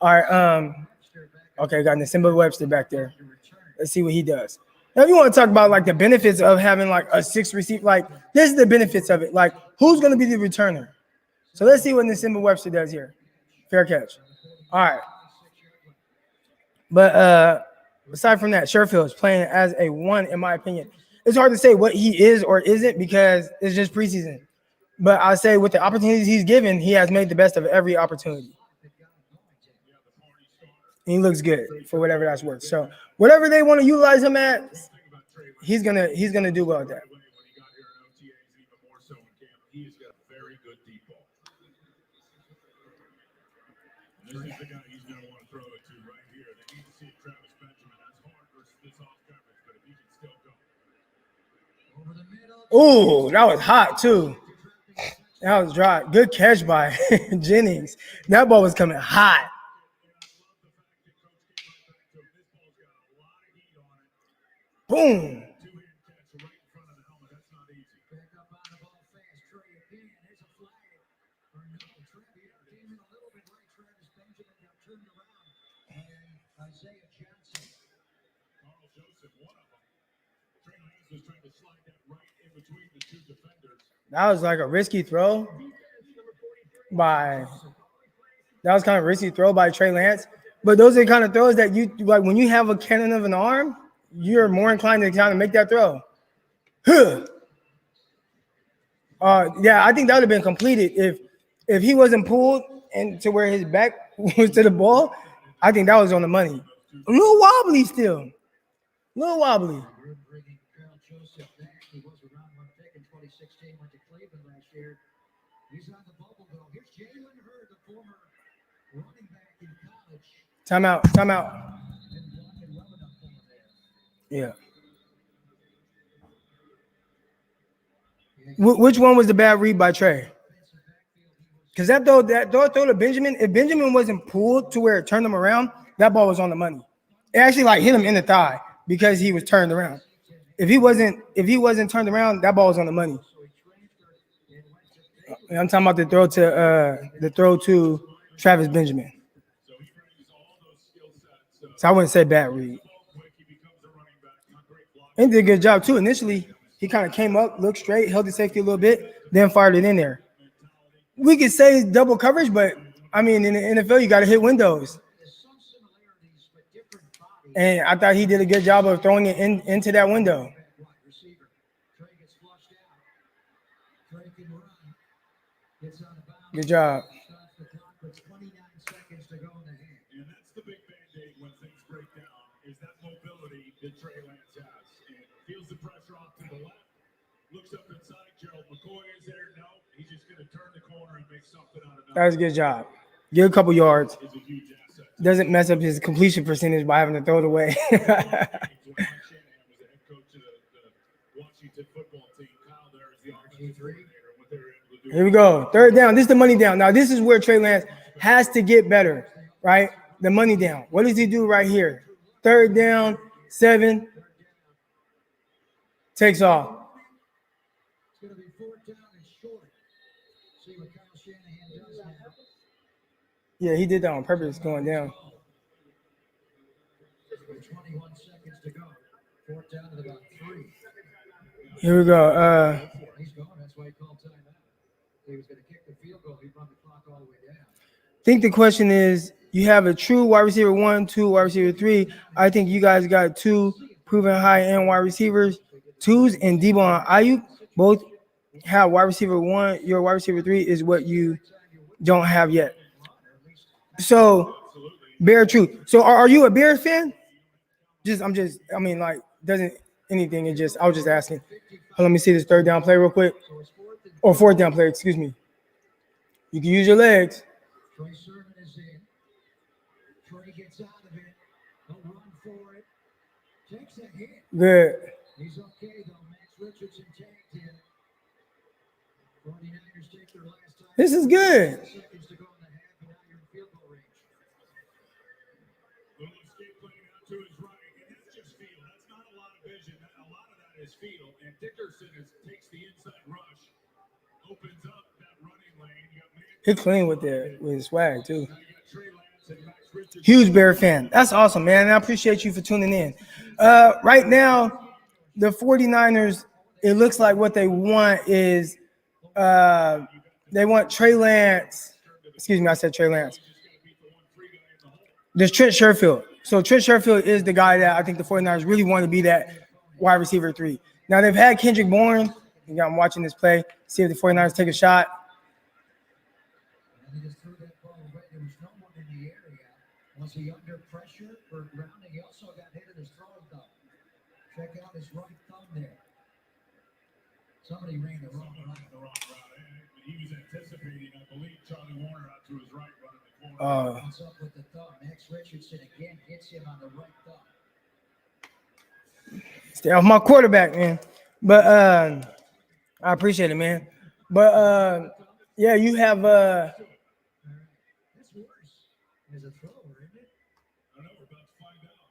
All right. Okay, got Nsimba Webster back there. Let's see what he does. Now, if you want to talk about like the benefits of having like a 6th receiver, like this is the benefits of it. Like, who's going to be the returner? So let's see what Nsimba Webster does here. Fair catch. All right. But aside from that, Sherfield is playing as a 1, in my opinion. It's hard to say what he is or isn't because it's just preseason. But I say with the opportunities he's given, he has made the best of every opportunity. And he looks good for whatever that's worth. So whatever they want to utilize him at, he's gonna do well at that. This is the guy he's going to want to throw it to right here. They need to see Travis Benjamin. That's hard versus this off coverage, but if he can still go. Ooh, that was hot too. That was dry. Good catch by Jennings. That ball was coming hot. Boom. That was like a risky throw by Trey Lance. But those are the kind of throws that you like when you have a cannon of an arm, you're more inclined to kind of make that throw. Yeah, I think that would have been completed if he wasn't pulled and to where his back was to the ball. I think that was on the money. A little wobbly still. A little wobbly. Timeout. Yeah. Which one was the bad read by Trey? Because that throw to Benjamin, if Benjamin wasn't pulled to where it turned him around, that ball was on the money. It actually like hit him in the thigh because he was turned around. If he wasn't turned around, that ball was on the money. And I'm talking about the throw to Travis Benjamin. So I wouldn't say bad read. And did a good job too. Initially, he kind of came up, looked straight, held the safety a little bit, then fired it in there. We could say double coverage, but I mean, in the NFL, you got to hit windows. And I thought he did a good job of throwing it into that window. Good job. With 29 seconds to go in the hand. And that's the big band-aid when things break down, is that mobility that Trey Lance has. And feels the pressure off to the left, looks up inside, Gerald McCoy is there. No, he's just going to turn the corner and make something out of it. That was a good job. Get a couple yards. Is a huge asset. Doesn't mess up his completion percentage by having to throw it away. When Mike Shanahan was the head coach of the Washington football team, Kyle there is the offensive coordinator. What they were able to do. Here we go. Third down. This is the money down. Now, this is where Trey Lance has to get better, right? The money down. What does he do right here? Third down, 7. Takes off. It's going to be fourth down and short. See what Kyle Shanahan does now. Yeah, he did that on purpose going down. 21 seconds to go. Fourth down at about 3. Here we go. He's going. That's why he called timeout. He was going to kick the field goal. He brought the clock all the way down. I think the question is, you have a true wide receiver 1, 2, wide receiver 3. I think you guys got 2 proven high-end wide receivers. 2s and Debo and Ayuk both have wide receiver 1. Your wide receiver 3 is what you don't have yet. So, Bear truth. So, are you a Bears fan? Doesn't anything. I was just asking. Let me see this third down play real quick. Or fourth down play, excuse me. You can use your legs. Trey Sermon is in. Trey gets out of it. He'll run for it. Takes a hit. Good. He's okay, though. Max Richardson tagged him. 49ers take their last time. This is good. Seconds to go in the half, and now you're in field goal range. Little escape playing out to his right, and that's just feel. That's not a lot of vision. A lot of that is feel. And Dickerson takes the inside rush, opens up that running lane. He clean with his swag, too. Huge Bear fan. That's awesome, man. I appreciate you for tuning in. Right now, the 49ers, it looks like what they want is they want Trey Lance. Excuse me, I said Trey Lance. There's Trent Sherfield. So Trent Sherfield is the guy that I think the 49ers really want to be that wide receiver 3. Now, they've had Kendrick Bourne. I'm watching this play. See if the 49ers take a shot. And he just threw that ball away. There was no one in the area. Was he under pressure for grounding? He also got hit in his throwing thumb. Check out his right thumb there. Somebody ran the wrong route. He was anticipating, I believe, Charlie Warner out to his right, running the corner. What's up with the thumb? Max Richardson again hits him on the right thumb. Stay off my quarterback, man. But I appreciate it, man. But yeah, you have That's worse. As a thrower, isn't it? I know, we're about to find out.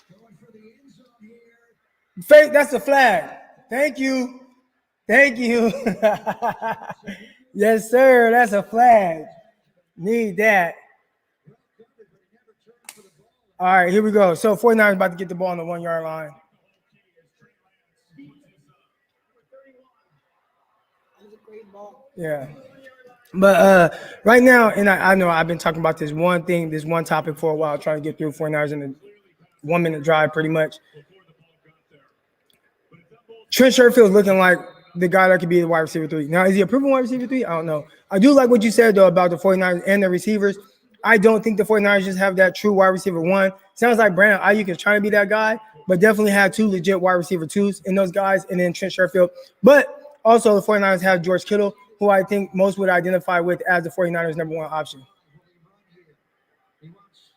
Going for the end zone here. fake. That's a flag. Thank you. Thank you. Yes, sir. That's a flag. Need that. All right, here we go. So 49ers about to get the ball on the 1 yard line. Yeah. But right now, and I know I've been talking about this one thing, this one topic for a while, trying to get through 49ers in a 1 minute drive pretty much. Trent Sherfield looking like the guy that could be the wide receiver 3. Now, is he a proven wide receiver 3? I don't know. I do like what you said, though, about the 49ers and the receivers. I don't think the 49ers just have that true wide receiver 1. Sounds like Brandon Ayuk is trying to be that guy, but definitely have 2 legit wide receiver 2s in those guys, and then Trent Sherfield. But also the 49ers have George Kittle, who I think most would identify with as the 49ers' number 1 option. He wants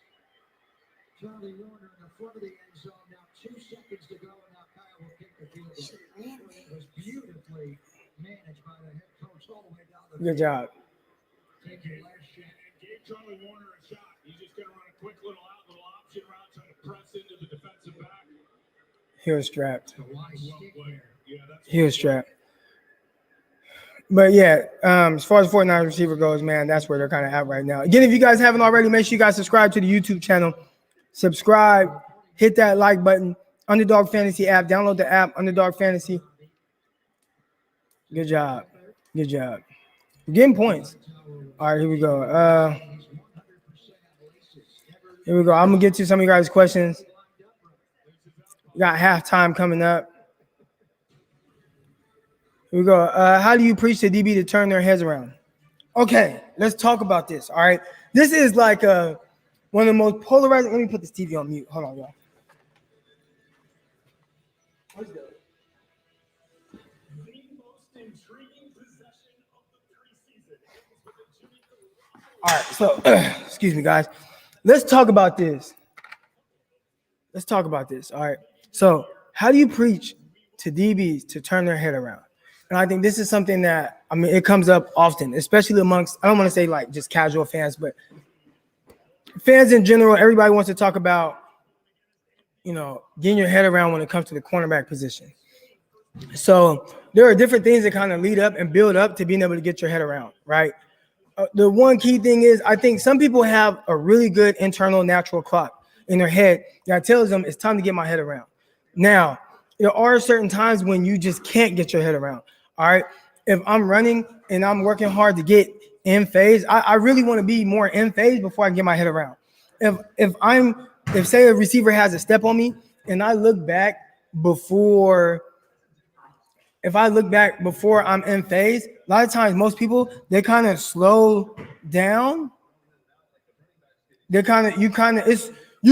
Charlie Warner in the front of the end zone. Now 2 seconds to go, and now Kyle will kick the field goal. It was beautifully managed by the head coach all the way down the Good job. Take your last shot. And gave Charlie Warner a shot. He's just going to run a quick little option route, trying to press into the defensive back. He was strapped. Why stick there? He was strapped. But yeah, as far as 49ers receiver goes, man, that's where they're kind of at right now. Again, if you guys haven't already, make sure you guys subscribe to the YouTube channel. Subscribe, hit that like button. Underdog Fantasy app. Download the app, Underdog Fantasy. Good job. Good job. We're getting points. All right, here we go. Here we go. I'm going to get to some of you guys' questions. We got halftime coming up. Here we go. How do you preach to DB to turn their heads around? Okay, let's talk about this. All right. This is like one of the most polarizing. Let me put this TV on mute. Hold on, y'all. What's that? All right, so excuse me, guys. Let's talk about this. All right. So, how do you preach to DBs to turn their head around? And I think this is something that, I mean, it comes up often, especially amongst, I don't want to say like just casual fans, but fans in general. Everybody wants to talk about, getting your head around when it comes to the cornerback position. So there are different things that kind of lead up and build up to being able to get your head around, right? The one key thing is I think some people have a really good internal natural clock in their head that tells them it's time to get my head around. Now, there are certain times when you just can't get your head around, all right? If I'm running and I'm working hard to get in phase, I really want to be more in phase before I get my head around. If say a receiver has a step on me and I look back before I'm in phase, a lot of times most people, they kind of slow down. You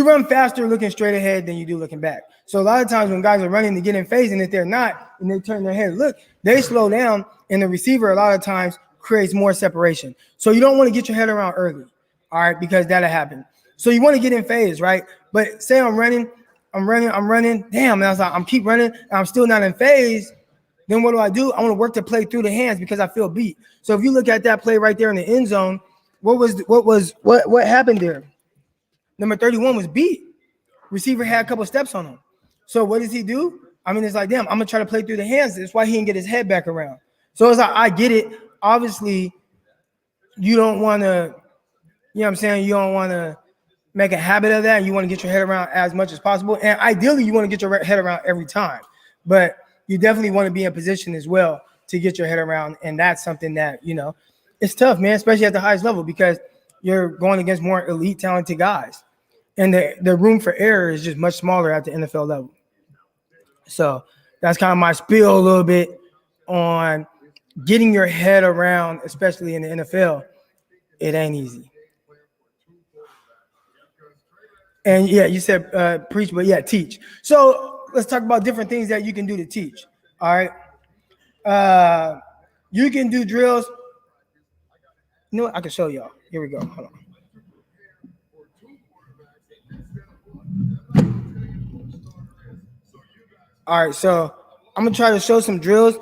run faster looking straight ahead than you do looking back. So a lot of times when guys are running to get in phase, and if they're not, and they turn their head, look, they slow down, and the receiver a lot of times creates more separation. So you don't want to get your head around early, all right, because that'll happen. So you want to get in phase, right? But say I'm running, damn, and I was like, I'm keep running, and I'm still not in phase. Then what do? I want to work the play through the hands because I feel beat. So if you look at that play right there in the end zone, what happened there? Number 31 was beat. Receiver had a couple steps on him. So what does he do? I mean, it's like, damn, I'm gonna try to play through the hands. That's why he didn't get his head back around. So it's like, I get it. Obviously, you don't want to, you don't want to make a habit of that. You want to get your head around as much as possible. And ideally, you want to get your head around every time. But you definitely want to be in position as well to get your head around. And that's something that, it's tough, man, especially at the highest level because you're going against more elite, talented guys. And the room for error is just much smaller at the NFL level. So that's kind of my spiel a little bit on getting your head around, especially in the NFL. It ain't easy. And yeah, you said preach, but yeah, teach. So let's talk about different things that you can do to teach. All right. You can do drills. You know what? I can show y'all. Here we go. Hold on. All right, so I'm gonna try to show some drills.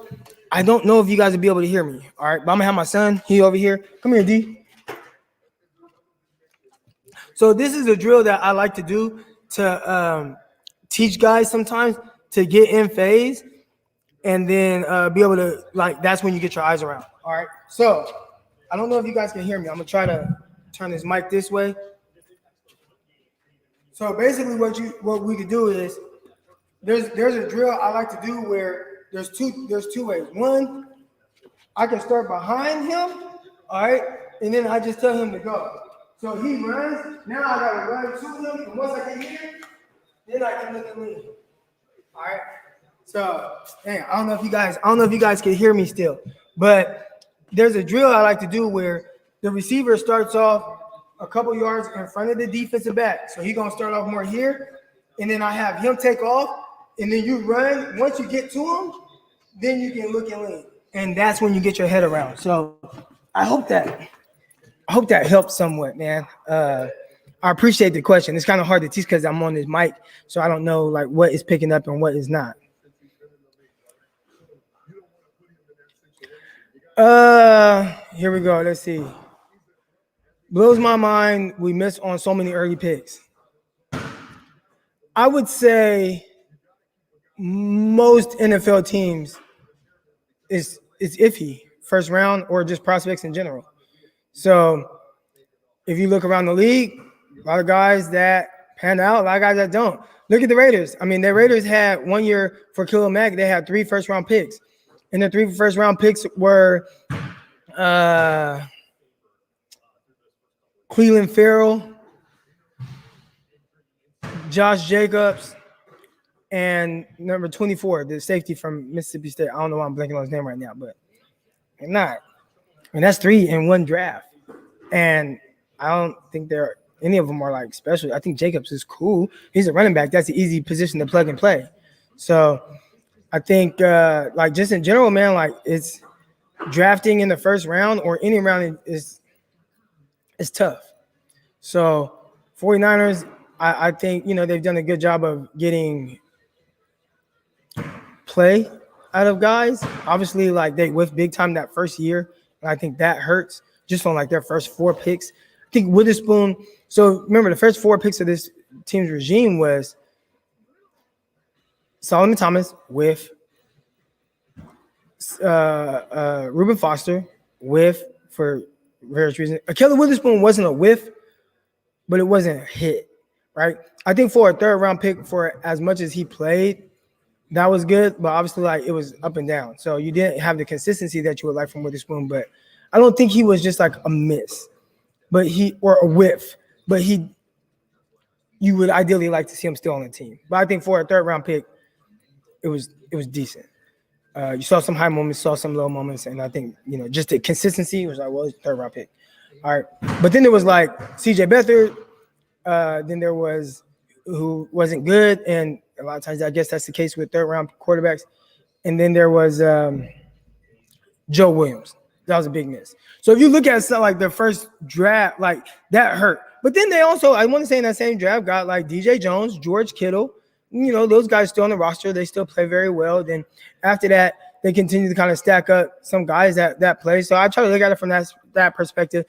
I don't know if you guys will be able to hear me. All right, but I'm gonna have my son. He over here. Come here, D. So this is a drill that I like to do to teach guys sometimes to get in phase, and then be able to that's when you get your eyes around. All right. So I don't know if you guys can hear me. I'm gonna try to turn this mic this way. So basically, what we could do is. There's a drill I like to do where there's two ways. One, I can start behind him, all right, and then I just tell him to go. So he runs. Now I gotta run to him, and once I get here, then I can look and lean. All right. So, I don't know if you guys can hear me still, but there's a drill I like to do where the receiver starts off a couple yards in front of the defensive back. So he's gonna start off more here, and then I have him take off. And then you run. Once you get to him, then you can look and lean, and that's when you get your head around. So, I hope that helps somewhat, man. I appreciate the question. It's kind of hard to teach because I'm on this mic, so I don't know what is picking up and what is not. Here we go. Let's see. Blows my mind. We miss on so many early picks. I would say. most NFL teams is iffy first round or just prospects in general. So if you look around the league, a lot of guys that pan out, a lot of guys that don't. Look at the Raiders. I mean, the Raiders had 1 year for Khalil Mack, they had 3 first-round picks. And the 3 first-round picks were Cleveland Farrell, Josh Jacobs, and number 24, the safety from Mississippi State. I don't know why I'm blanking on his name right now, but I'm not. I mean, that's 3 in 1 draft. And I don't think any of them are like special. I think Jacobs is cool. He's a running back. That's an easy position to plug and play. So I think like just in general, man, like it's drafting in the first round or any round is tough. So 49ers, I think, they've done a good job of getting play out of guys. Obviously, like they whiffed big time that first year. And I think that hurts just from like their first 4 picks. I think Witherspoon. So remember, the first 4 picks of this team's regime was Solomon Thomas with Reuben Foster with for various reasons. Ahkello Witherspoon wasn't a whiff, but it wasn't a hit, right? I think for a 3rd round pick, for as much as he played, that was good, but obviously like it was up and down. So you didn't have the consistency that you would like from Witherspoon, but I don't think he was just like a miss, or a whiff, but you would ideally like to see him still on the team. But I think for a 3rd round pick, it was decent. You saw some high moments, saw some low moments, and I think just the consistency was like, well, it's a 3rd round pick. All right, but then there was like C.J. Beathard. Then there was who wasn't good, and a lot of times I guess that's the case with 3rd round quarterbacks. And then there was Joe Williams. That was a big miss. So if you look at something like their first draft, like that hurt. But then they also, I want to say in that same draft, got like DJ Jones, George Kittle. Those guys still on the roster. They still play very well. Then after that, they continue to kind of stack up some guys that play. So I try to look at it from that perspective.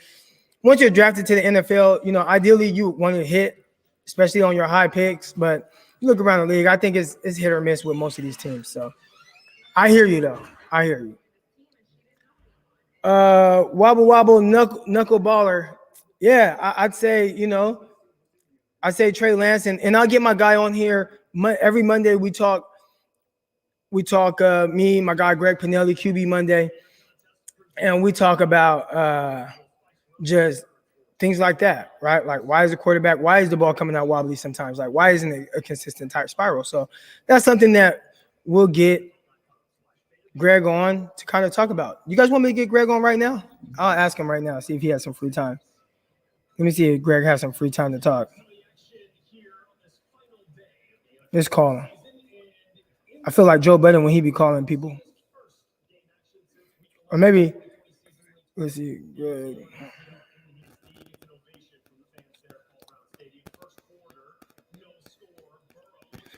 Once you're drafted to the NFL, ideally you want to hit, especially on your high picks. But you look around the league, I think it's hit or miss with most of these teams. So I hear you, though. I hear you. Wobble knuckle baller. Yeah, I'd say, I say Trey Lance, and I'll get my guy on here. Every Monday we talk, me, my guy Greg Pinelli, QB Monday, and we talk about just things like that, right? Like, why is the ball coming out wobbly sometimes? Like, why isn't it a consistent type spiral? So that's something that we'll get Greg on to kind of talk about. You guys want me to get Greg on right now? I'll ask him right now, see if he has some free time. Let me see if Greg has some free time to talk. Let's call him. I feel like Joe Budden when he be calling people. Or maybe, let's see, Greg.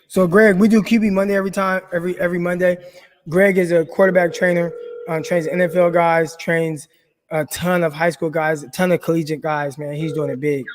So Greg, we do QB Monday every Monday. Greg is a quarterback trainer, trains NFL guys, trains a ton of high school guys, a ton of collegiate guys, man. He's doing it big.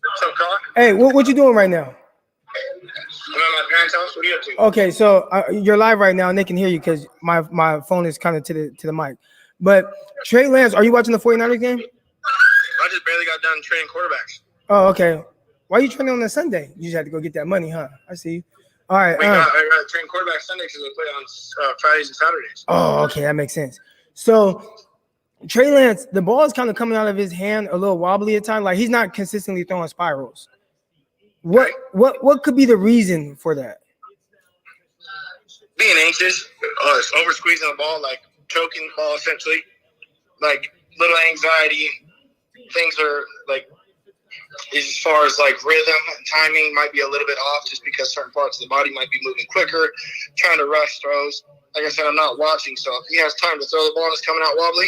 What's up, Colin? Hey, what you doing right now? I'm at my parents' house. What are you up to? Okay, so you're live right now, and they can hear you because my phone is kind of to the mic. But Trey Lance, are you watching the 49ers game? I just barely got done training quarterbacks. Oh, okay. Why are you training on a Sunday? You just had to go get that money, huh? I see you. All right. I got train quarterback Sunday because we play on Fridays and Saturdays. Oh, okay, that makes sense. So Trey Lance, the ball is kind of coming out of his hand a little wobbly at times. Like he's not consistently throwing spirals. What could be the reason for that? Being anxious, over squeezing the ball, like choking the ball essentially, like little anxiety. Things are like, as far as like rhythm and timing might be a little bit off just because certain parts of the body might be moving quicker, trying to rush throws. Like I said, I'm not watching, so if he has time to throw the ball and it's coming out wobbly,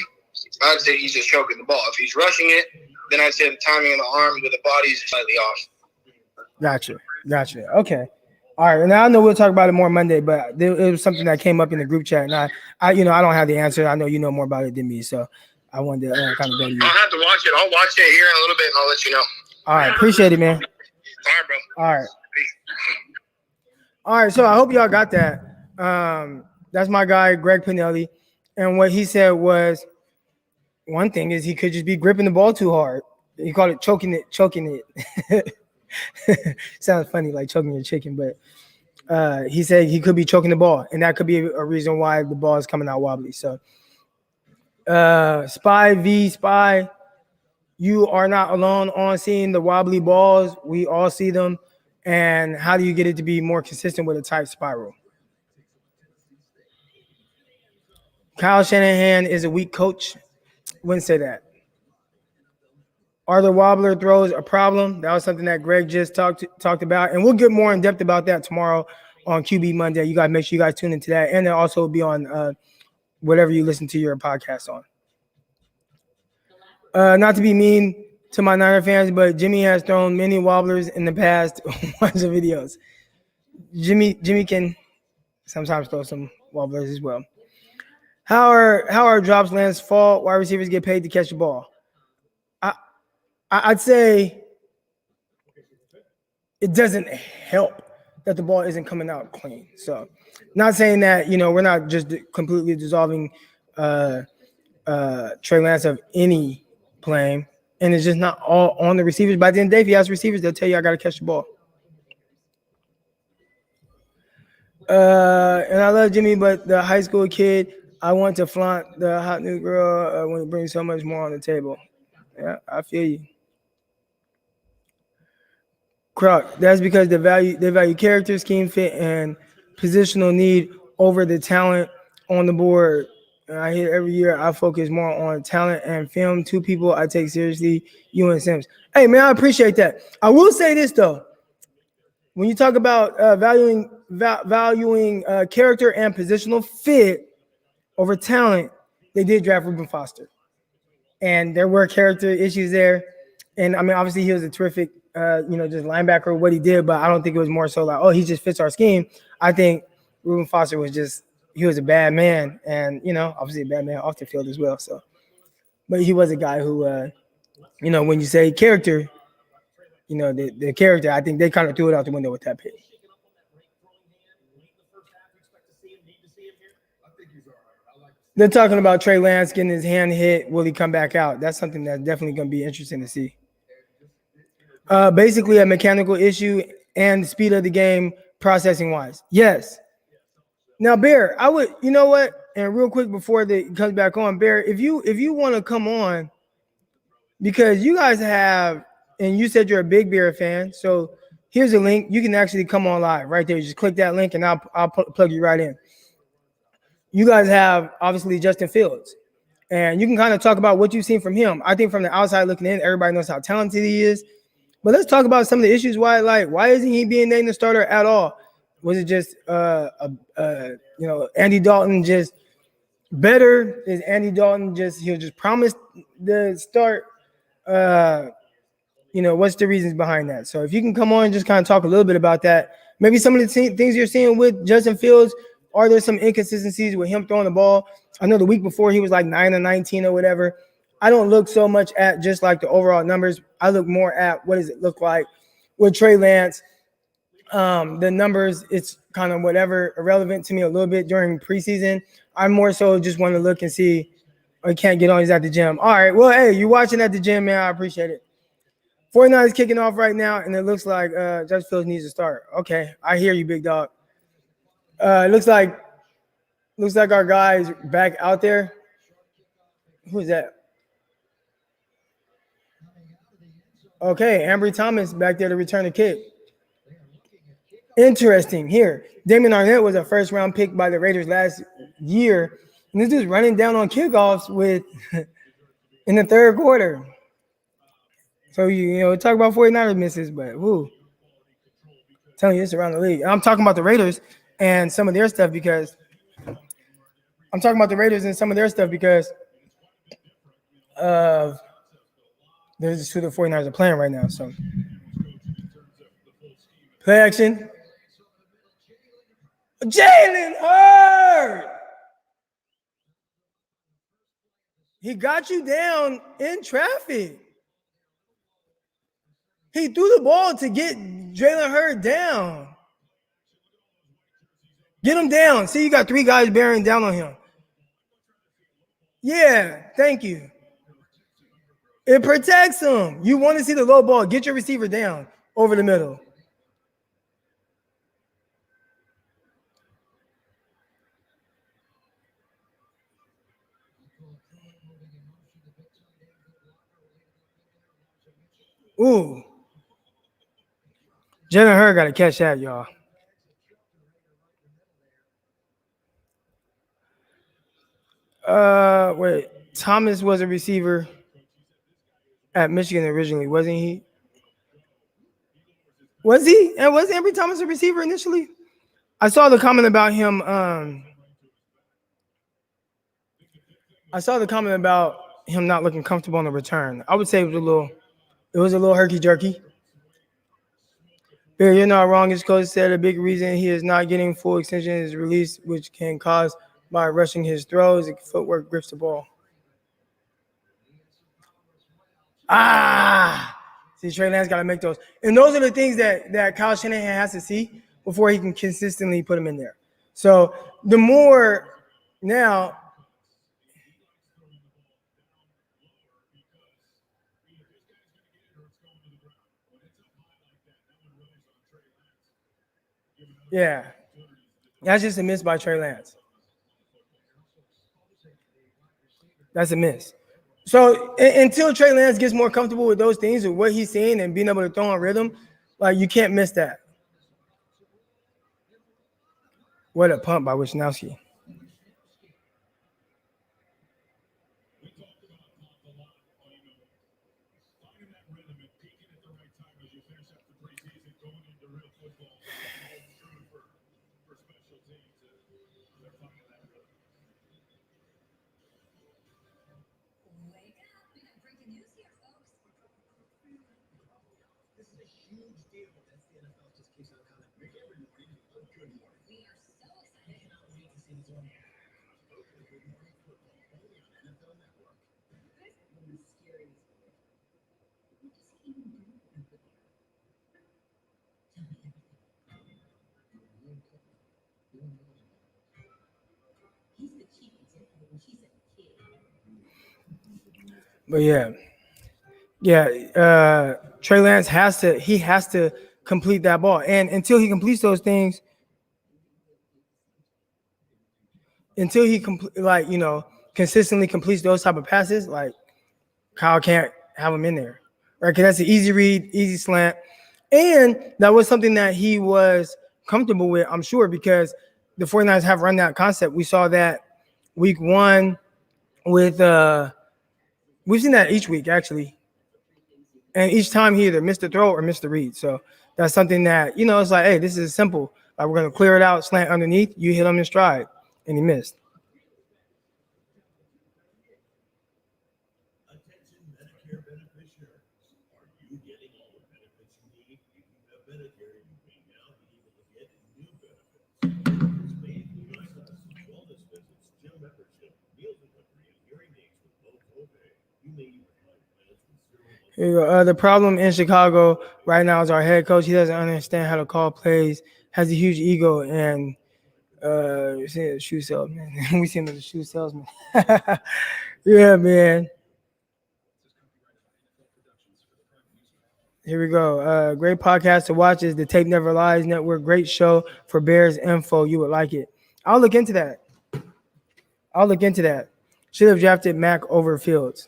I'd say he's just choking the ball. If he's rushing it, then I'd say the timing of the arm with the body is slightly off. Gotcha. Okay. All right. And now I know we'll talk about it more Monday, but it was something that came up in the group chat, and I don't have the answer. I know you know more about it than me, so I wanted to kind of go to you. I'll have to watch it. I'll watch it here in a little bit, and I'll let you know. All right. Appreciate it, man. All right, bro. All right. All right, so I hope y'all got that. That's my guy, Greg Pinelli. And what he said was one thing is he could just be gripping the ball too hard. He called it choking it. Sounds funny, like choking your chicken, but he said he could be choking the ball, and that could be a reason why the ball is coming out wobbly. So, Spy v Spy, you are not alone on seeing the wobbly balls. We all see them. And how do you get it to be more consistent with a tight spiral? Kyle Shanahan is a weak coach. Wouldn't say that. Are the wobbler throws a problem? That was something that Greg just talked about, and we'll get more in depth about that tomorrow on QB Monday. You guys make sure you guys tune into that, and it'll also be on whatever you listen to your podcast on. Not to be mean to my Niner fans, but Jimmy has thrown many wobblers in the past. Watch the videos. Jimmy can sometimes throw some wobblers as well. How are drops, Lance, fall? Wide receivers get paid to catch the ball. I'd say it doesn't help that the ball isn't coming out clean. So, not saying that we're not just completely dissolving Trey Lance of any playing, and it's just not all on the receivers. By the end of the day, if you ask receivers, they'll tell you I got to catch the ball. And I love Jimmy, but the high school kid, I want to flaunt the hot new girl when it brings so much more on the table. Yeah, I feel you. Croc, that's because they value character, scheme fit, and positional need over the talent on the board. And I hear every year I focus more on talent and film. Two people I take seriously, you and Sims. Hey, man, I appreciate that. I will say this, though. When you talk about valuing character and positional fit over talent, they did draft Reuben Foster. And there were character issues there. And, I mean, obviously he was a terrific just linebacker, what he did, but I don't think it was more so like, oh, he just fits our scheme. I think Reuben Foster he was a bad man, and obviously a bad man off the field as well. So, but he was a guy who, when you say character, the character, I think they kind of threw it out the window with that pick. They're talking about Trey Lance getting his hand hit. Will he come back out? That's something that's definitely going to be interesting to see. Basically a mechanical issue and the speed of the game processing wise. Yes. Now, Bear, I would, you know what? And real quick before it comes back on, Bear, if you want to come on, because you guys have, and you said you're a big Bear fan, so here's a link. You can actually come on live right there. Just click that link and I'll plug you right in. You guys have obviously Justin Fields, and you can kind of talk about what you've seen from him. I think from the outside looking in, everybody knows how talented he is. But let's talk about some of the issues. Why isn't he being named the starter at all? Was it just Andy Dalton just better? Is Andy Dalton he was just promised the start? What's the reasons behind that? So if you can come on and just kind of talk a little bit about that, maybe some of the things you're seeing with Justin Fields. Are there some inconsistencies with him throwing the ball? I know the week before he was like 9 or 19 or whatever. I don't look so much at just like the overall numbers. I look more at what does it look like with Trey Lance. The numbers, it's kind of whatever, irrelevant to me a little bit during preseason. I more so just want to look and see. I can't get on. He's at the gym. All right. Well, hey, you're watching at the gym, man. I appreciate it. 49 is kicking off right now, and it looks like Justin Fields needs to start. Okay, I hear you, big dog. It looks like our guy's back out there. Who's that? Okay, Ambry Thomas back there to return the kick. Interesting here. Damon Arnett was a first-round pick by the Raiders last year, and this dude's running down on kickoffs in the third quarter. So, talk about 49ers misses, but I'm telling you, it's around the league. And I'm talking about the Raiders and some of their stuff because there's just who the 49ers are playing right now. So, play action. Jalen Hurts. He got you down in traffic. He threw the ball to get Jalen Hurts down. Get him down. See, you got 3 guys bearing down on him. Yeah, thank you. It protects him. You want to see the low ball. Get your receiver down over the middle. Ooh. Jalen Hurd got to catch that, y'all. Wait. Thomas was a receiver at Michigan originally, wasn't he? Was he? And was Ambry Thomas a receiver initially? I saw the comment about him. I saw the comment about him not looking comfortable on the return. I would say it was a little herky jerky. But you're not wrong. His coach said a big reason he is not getting full extension is release, which can cause by rushing his throws. The footwork grips the ball. See, Trey Lance got to make those. And those are the things that Kyle Shanahan has to see before he can consistently put him in there. So the more now, yeah, that's just a miss by Trey Lance. That's a miss. So until Trey Lance gets more comfortable with those things, with what he's seeing and being able to throw on rhythm, like you can't miss that. What a pump by Wisnowski. But Trey Lance has to complete that ball, and until he completes those things, until he consistently completes those type of passes, like Kyle can't have him in there, right? Because that's an easy read, easy slant, and that was something that he was comfortable with, I'm sure, because the 49ers have run that concept. We saw that week 1 with we've seen that each week actually, and each time he either missed the throw or missed the read. So that's something that it's like, hey, this is simple. Like we're gonna clear it out, slant underneath. You hit him in stride, and he missed. Attention Medicare beneficiaries. Are you getting all the benefits you need? If you have Medicare, you may now be able to get new benefits. Made lifestyle wellness visits, gym membership, meal delivery, and hearing aids with low copay. You may even find plans with zero. Here you go. The problem in Chicago right now is our head coach. He doesn't understand how to call plays. Has a huge ego, and we see the shoe salesman. We see him as a shoe salesman. Yeah, man. Here we go. Great podcast to watch is the Tape Never Lies Network. Great show for Bears info. You would like it. I'll look into that. Should have drafted Mac over Fields.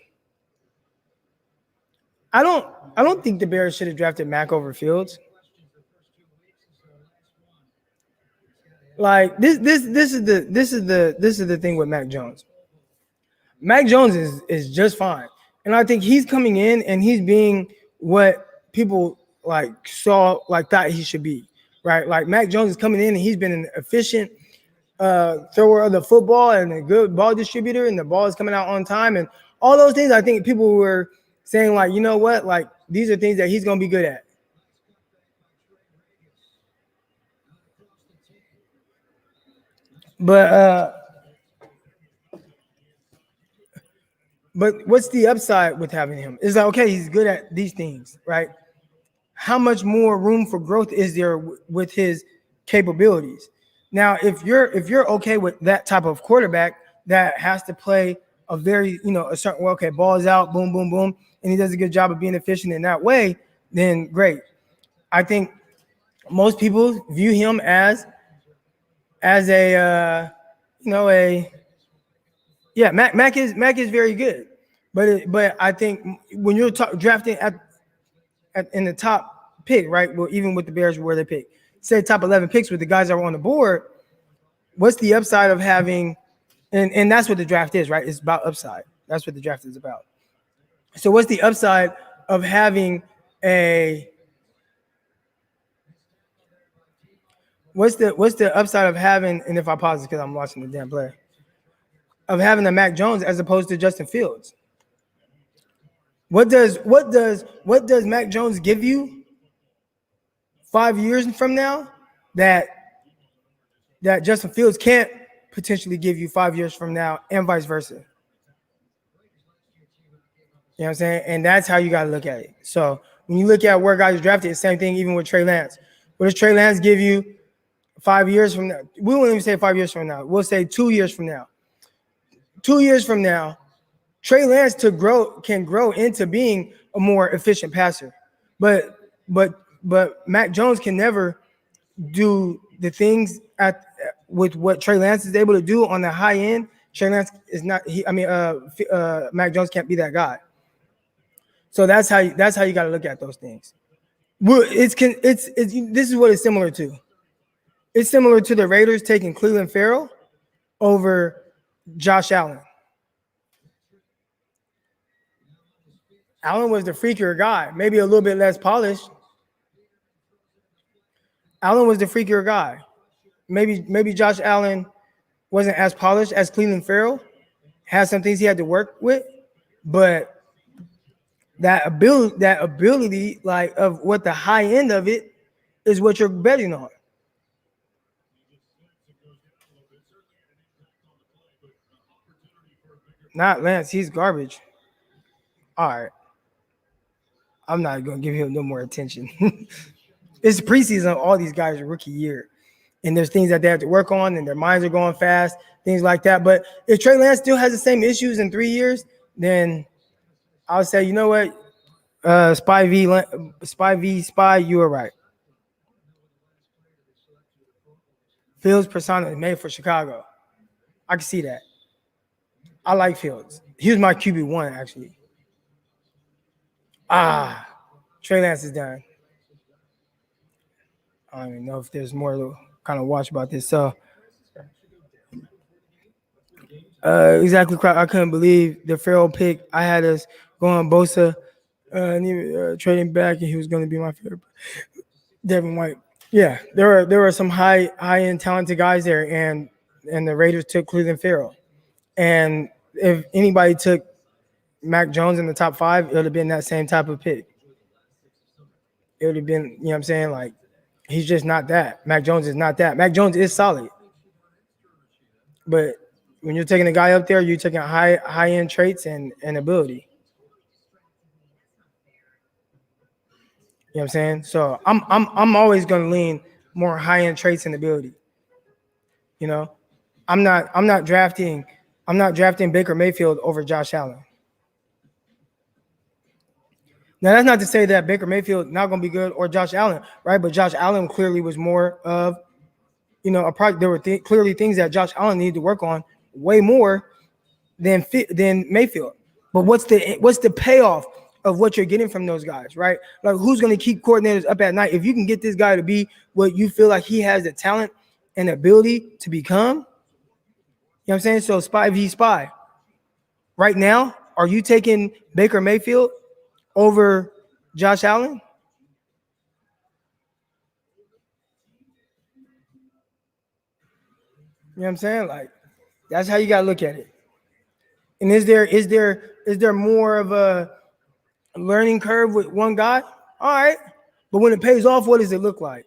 I don't think the Bears should have drafted Mac over Fields. Like this is the thing with Mac Jones. Mac Jones is just fine, and I think he's coming in and he's being what people thought he should be, right? Like Mac Jones is coming in and he's been an efficient thrower of the football and a good ball distributor, and the ball is coming out on time, and all those things. I think people were saying like, you know what, like these are things that he's gonna be good at. But what's the upside with having him? Is that okay? He's good at these things, right? How much more room for growth is there with his capabilities? Now, if you're okay with that type of quarterback that has to play a very, a certain way, okay, ball is out, boom, boom, boom, and he does a good job of being efficient in that way, then great. I think most people view him as a Mac is very good, but I think when you're drafting at in the top pick, right? Well, even with the Bears where they pick, say top 11 picks with the guys that are on the board, what's the upside of having, and that's what the draft is, right? It's about upside. That's what the draft is about. So what's the upside of having a what's the upside of having, and if I pause it because I'm watching the damn play, of having a Mac Jones as opposed to Justin Fields? What does Mac Jones give you 5 years from now that Justin Fields can't potentially give you 5 years from now, and vice versa? You know what I'm saying? And that's how you got to look at it. So when you look at where guys are drafted, it's the same thing even with Trey Lance. What does Trey Lance give you 5 years from now? We won't even say 5 years from now. We'll say 2 years from now. 2 years from now, Trey Lance can grow into being a more efficient passer. But Mac Jones can never do the things with what Trey Lance is able to do on the high end. Trey Lance is not. Mac Jones can't be that guy. So that's how you got to look at those things. This is what it's similar to. It's similar to the Raiders taking Cleveland Farrell over Josh Allen. Allen was the freakier guy, maybe a little bit less polished. Allen was the freakier guy. Maybe Josh Allen wasn't as polished as Cleveland Farrell. Had some things he had to work with, but that ability, like of what the high end of it is what you're betting on. Not Lance, he's garbage. All right. I'm not going to give him no more attention. It's preseason. All these guys are rookie year. And there's things that they have to work on, and their minds are going fast, things like that. But if Trey Lance still has the same issues in 3 years, then I'll say, you know what? Spy, you were right. Fields' persona is made for Chicago. I can see that. I like Fields. He was my QB1, actually. Trey Lance is done. I don't even know if there's more to kind of watch about this. So, exactly. I couldn't believe the Farrell pick. I had us going Bosa, trading back, and he was going to be my favorite. Devin White. Yeah, there were some high end talented guys there, and the Raiders took Cleveland Farrell. And if anybody took Mac Jones in the top 5, it would have been that same type of pick. It would have been, you know what I'm saying? Like, he's just not that. Mac Jones is not that. Mac Jones is solid. But when you're taking a guy up there, you're taking high end traits and ability. You know what I'm saying? So I'm always gonna lean more high end traits and ability. You know, I'm not drafting Baker Mayfield over Josh Allen. Now, that's not to say that Baker Mayfield not going to be good or Josh Allen, right? But Josh Allen clearly was more of, a product. There were clearly things that Josh Allen needed to work on way more than Mayfield. But what's the payoff of what you're getting from those guys, right? Like, who's going to keep coordinators up at night? If you can get this guy to be what you feel like he has the talent and ability to become, you know what I'm saying? So spy v spy. Right now, are you taking Baker Mayfield over Josh Allen? You know what I'm saying? Like, that's how you gotta look at it. And is there more of a learning curve with one guy? All right. But when it pays off, what does it look like?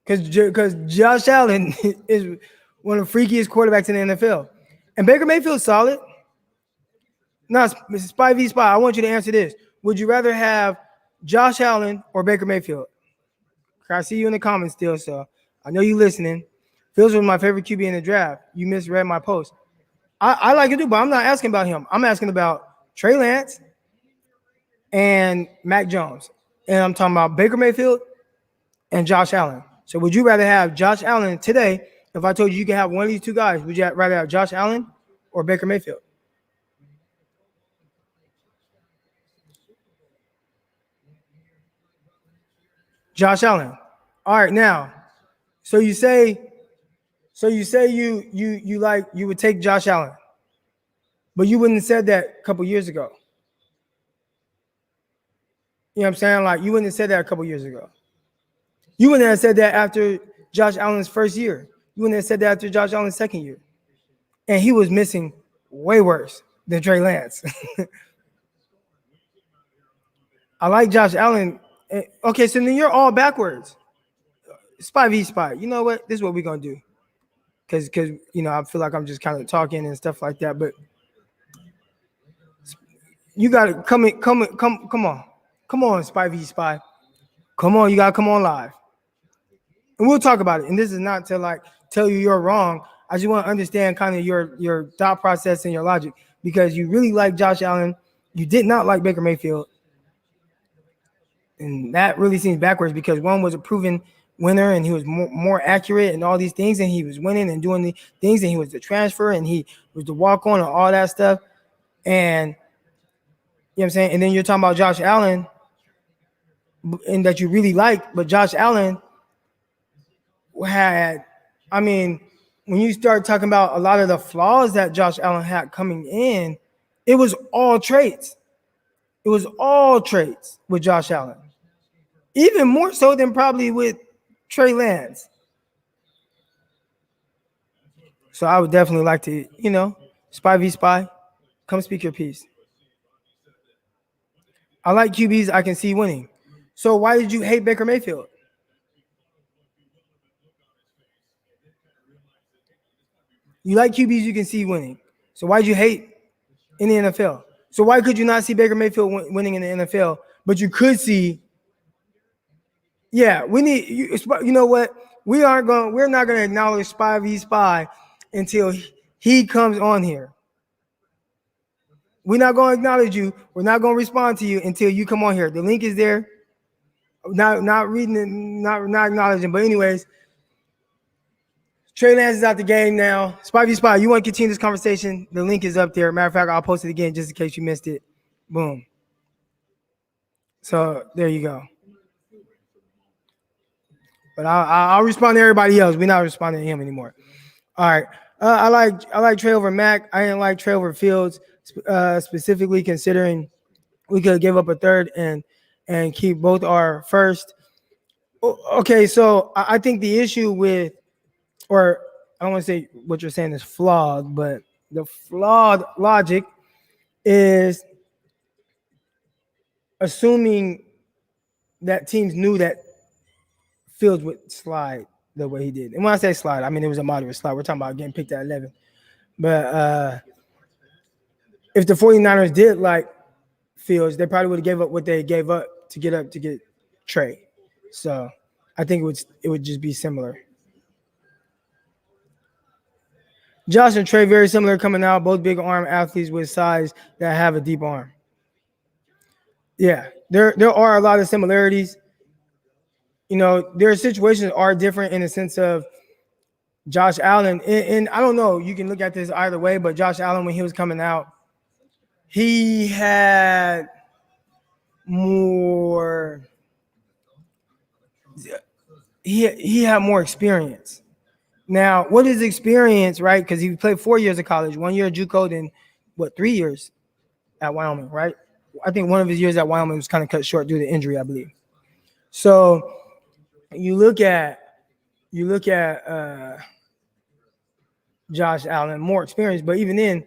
Because Josh Allen is one of the freakiest quarterbacks in the NFL. And Baker Mayfield's solid. No, spy v spy. I want you to answer this. Would you rather have Josh Allen or Baker Mayfield? I see you in the comments still, so I know you listening. Fields was my favorite QB in the draft. You misread my post. I like it too, but I'm not asking about him. I'm asking about Trey Lance and Mac Jones. And I'm talking about Baker Mayfield and Josh Allen. So would you rather have Josh Allen today? If I told you you could have one of these two guys, would you rather have Josh Allen or Baker Mayfield? Josh Allen. All right, now. So you say you would take Josh Allen, but you wouldn't have said that a couple years ago. You know what I'm saying? Like you wouldn't have said that a couple years ago. You wouldn't have said that after Josh Allen's first year. You wouldn't have said that after Josh Allen's second year. And he was missing way worse than Trey Lance. I like Josh Allen. Okay, so then you're all backwards. Spy v spy. You know what? This is what we're gonna do. Cause I feel like I'm just kind of talking and stuff like that. But you gotta come on, Spy v spy. Come on, you gotta come on live. And we'll talk about it. And this is not to like tell you you're wrong. I just want to understand kind of your thought process and your logic, because you really like Josh Allen. You did not like Baker Mayfield. And that really seems backwards, because one was a proven winner and he was more accurate and all these things, and he was winning and doing the things, and he was the transfer and he was the walk-on and all that stuff. And you know what I'm saying? And then you're talking about Josh Allen and that you really like, but Josh Allen had, I mean, when you start talking about a lot of the flaws that Josh Allen had coming in, it was all traits. It was all traits with Josh Allen. Even more so than probably with Trey Lance. So I would definitely like to, spy v spy, come speak your piece. I like QBs I can see winning. So why did you hate Baker Mayfield? You like QBs you can see winning. So why did you hate in the NFL? So why could you not see Baker Mayfield winning in the NFL, but you could see? Yeah, we need. You know what? We're not gonna acknowledge Spy v Spy until he comes on here. We're not gonna acknowledge you. We're not gonna respond to you until you come on here. The link is there. Not reading it, not acknowledging. But anyways, Trey Lance is out the game now. Spy v Spy, you want to continue this conversation? The link is up there. Matter of fact, I'll post it again just in case you missed it. Boom. So there you go. But I'll respond to everybody else. We're not responding to him anymore. All right. I like Trey over Mac. I didn't like Trey over Fields, specifically considering we could give up a third and keep both our first. Okay, so I think the issue with, or I don't want to say what you're saying is flawed, but the flawed logic is assuming that teams knew that Fields would slide the way he did. And when I say slide, I mean it was a moderate slide. We're talking about getting picked at 11. But if the 49ers did like Fields, they probably would have gave up what they gave up to get Trey. So I think it would just be similar. Josh and Trey very similar coming out, both big arm athletes with size that have a deep arm. Yeah, there are a lot of similarities. Their situations are different in the sense of Josh Allen, and I don't know, you can look at this either way, but Josh Allen, when he was coming out, he had more he had more experience. Now, what is experience, right? Because he played 4 years of college, 1 year at JUCO, then 3 years at Wyoming, right? I think one of his years at Wyoming was kind of cut short due to injury, I believe. So you look at Josh Allen, more experience, but even then,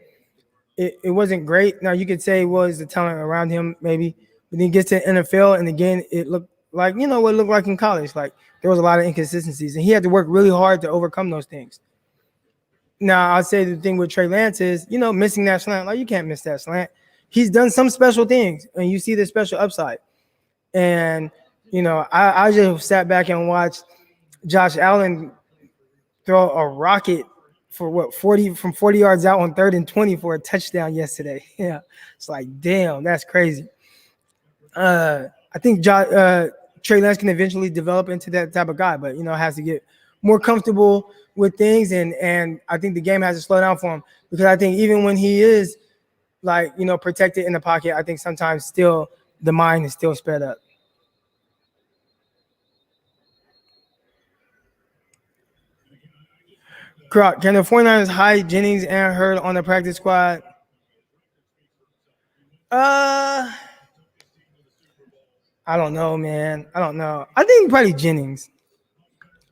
it wasn't great. Now you could say it was the talent around him, maybe, but then he gets to the NFL, and again, it looked like what it looked like in college. Like there was a lot of inconsistencies, and he had to work really hard to overcome those things. Now I'd say the thing with Trey Lance is, missing that slant. Like you can't miss that slant. He's done some special things, and you see the special upside. And I just sat back and watched Josh Allen throw a rocket for what 40 yards out on 3rd and 20 for a touchdown yesterday. Yeah, it's like damn, that's crazy. I think Trey Lance can eventually develop into that type of guy, but has to get more comfortable with things, and I think the game has to slow down for him because I think even when he is like protected in the pocket, I think sometimes still the mind is still sped up. Croc, can the 49ers hide Jennings and Hurd on the practice squad? Uh, I don't know, man. I don't know. I think probably Jennings.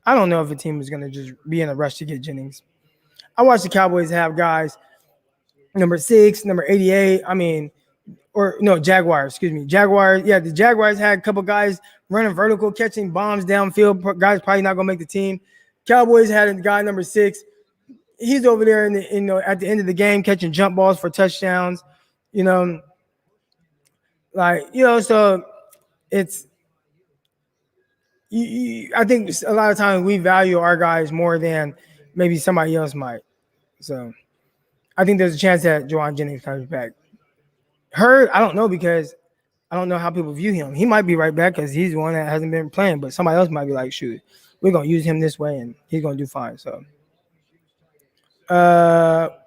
I don't know if a team is going to just be in a rush to get Jennings. I watched the Cowboys have guys number 6, number 88. I mean, or no, Jaguars, excuse me. Jaguars. Yeah, the Jaguars had a couple guys running vertical, catching bombs downfield. Guys probably not going to make the team. Cowboys had a guy number 6. He's over there at the end of the game catching jump balls for touchdowns. So it's I think a lot of times we value our guys more than maybe somebody else might. So I think there's a chance that Juwan Jennings comes back. Hurd, I don't know because I don't know how people view him. He might be right back because he's the one that hasn't been playing, but somebody else might be like, shoot, we're going to use him this way and he's going to do fine. So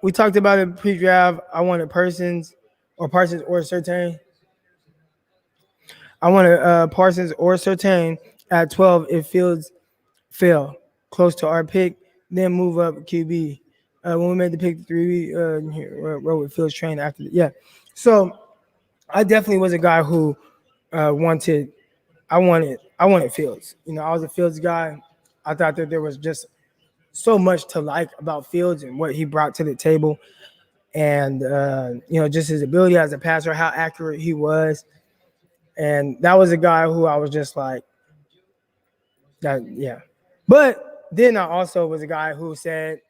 we talked about it pre-draft. I wanted Parsons or Surtain. I wanted Parsons or Surtain at 12 if Fields fell close to our pick, then move up QB. When we made the pick 3, wrote with Fields train after the, yeah. So I definitely was a guy who I wanted Fields. I was a Fields guy. I thought that there was just so much to like about Fields and what he brought to the table. And, just his ability as a passer, how accurate he was. And that was a guy who I was just like, that, yeah. But then I also was a guy who said,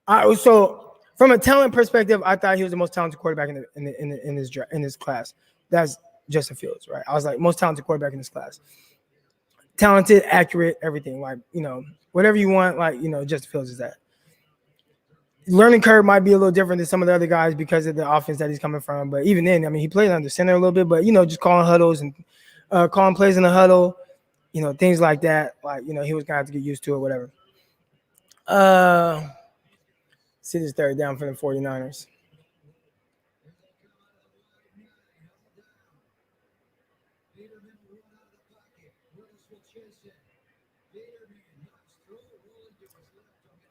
from a talent perspective, I thought he was the most talented quarterback in this class. That's Justin Fields, right? I was like, most talented quarterback in this class. Talented, accurate, everything. Like, whatever you want, like, Justin Fields is that. Learning curve might be a little different than some of the other guys because of the offense that he's coming from. But even then, I mean, he played under center a little bit, but, just calling huddles and calling plays in the huddle, things like that. Like, he was going to have to get used to it, whatever. City's 3rd down for the 49ers.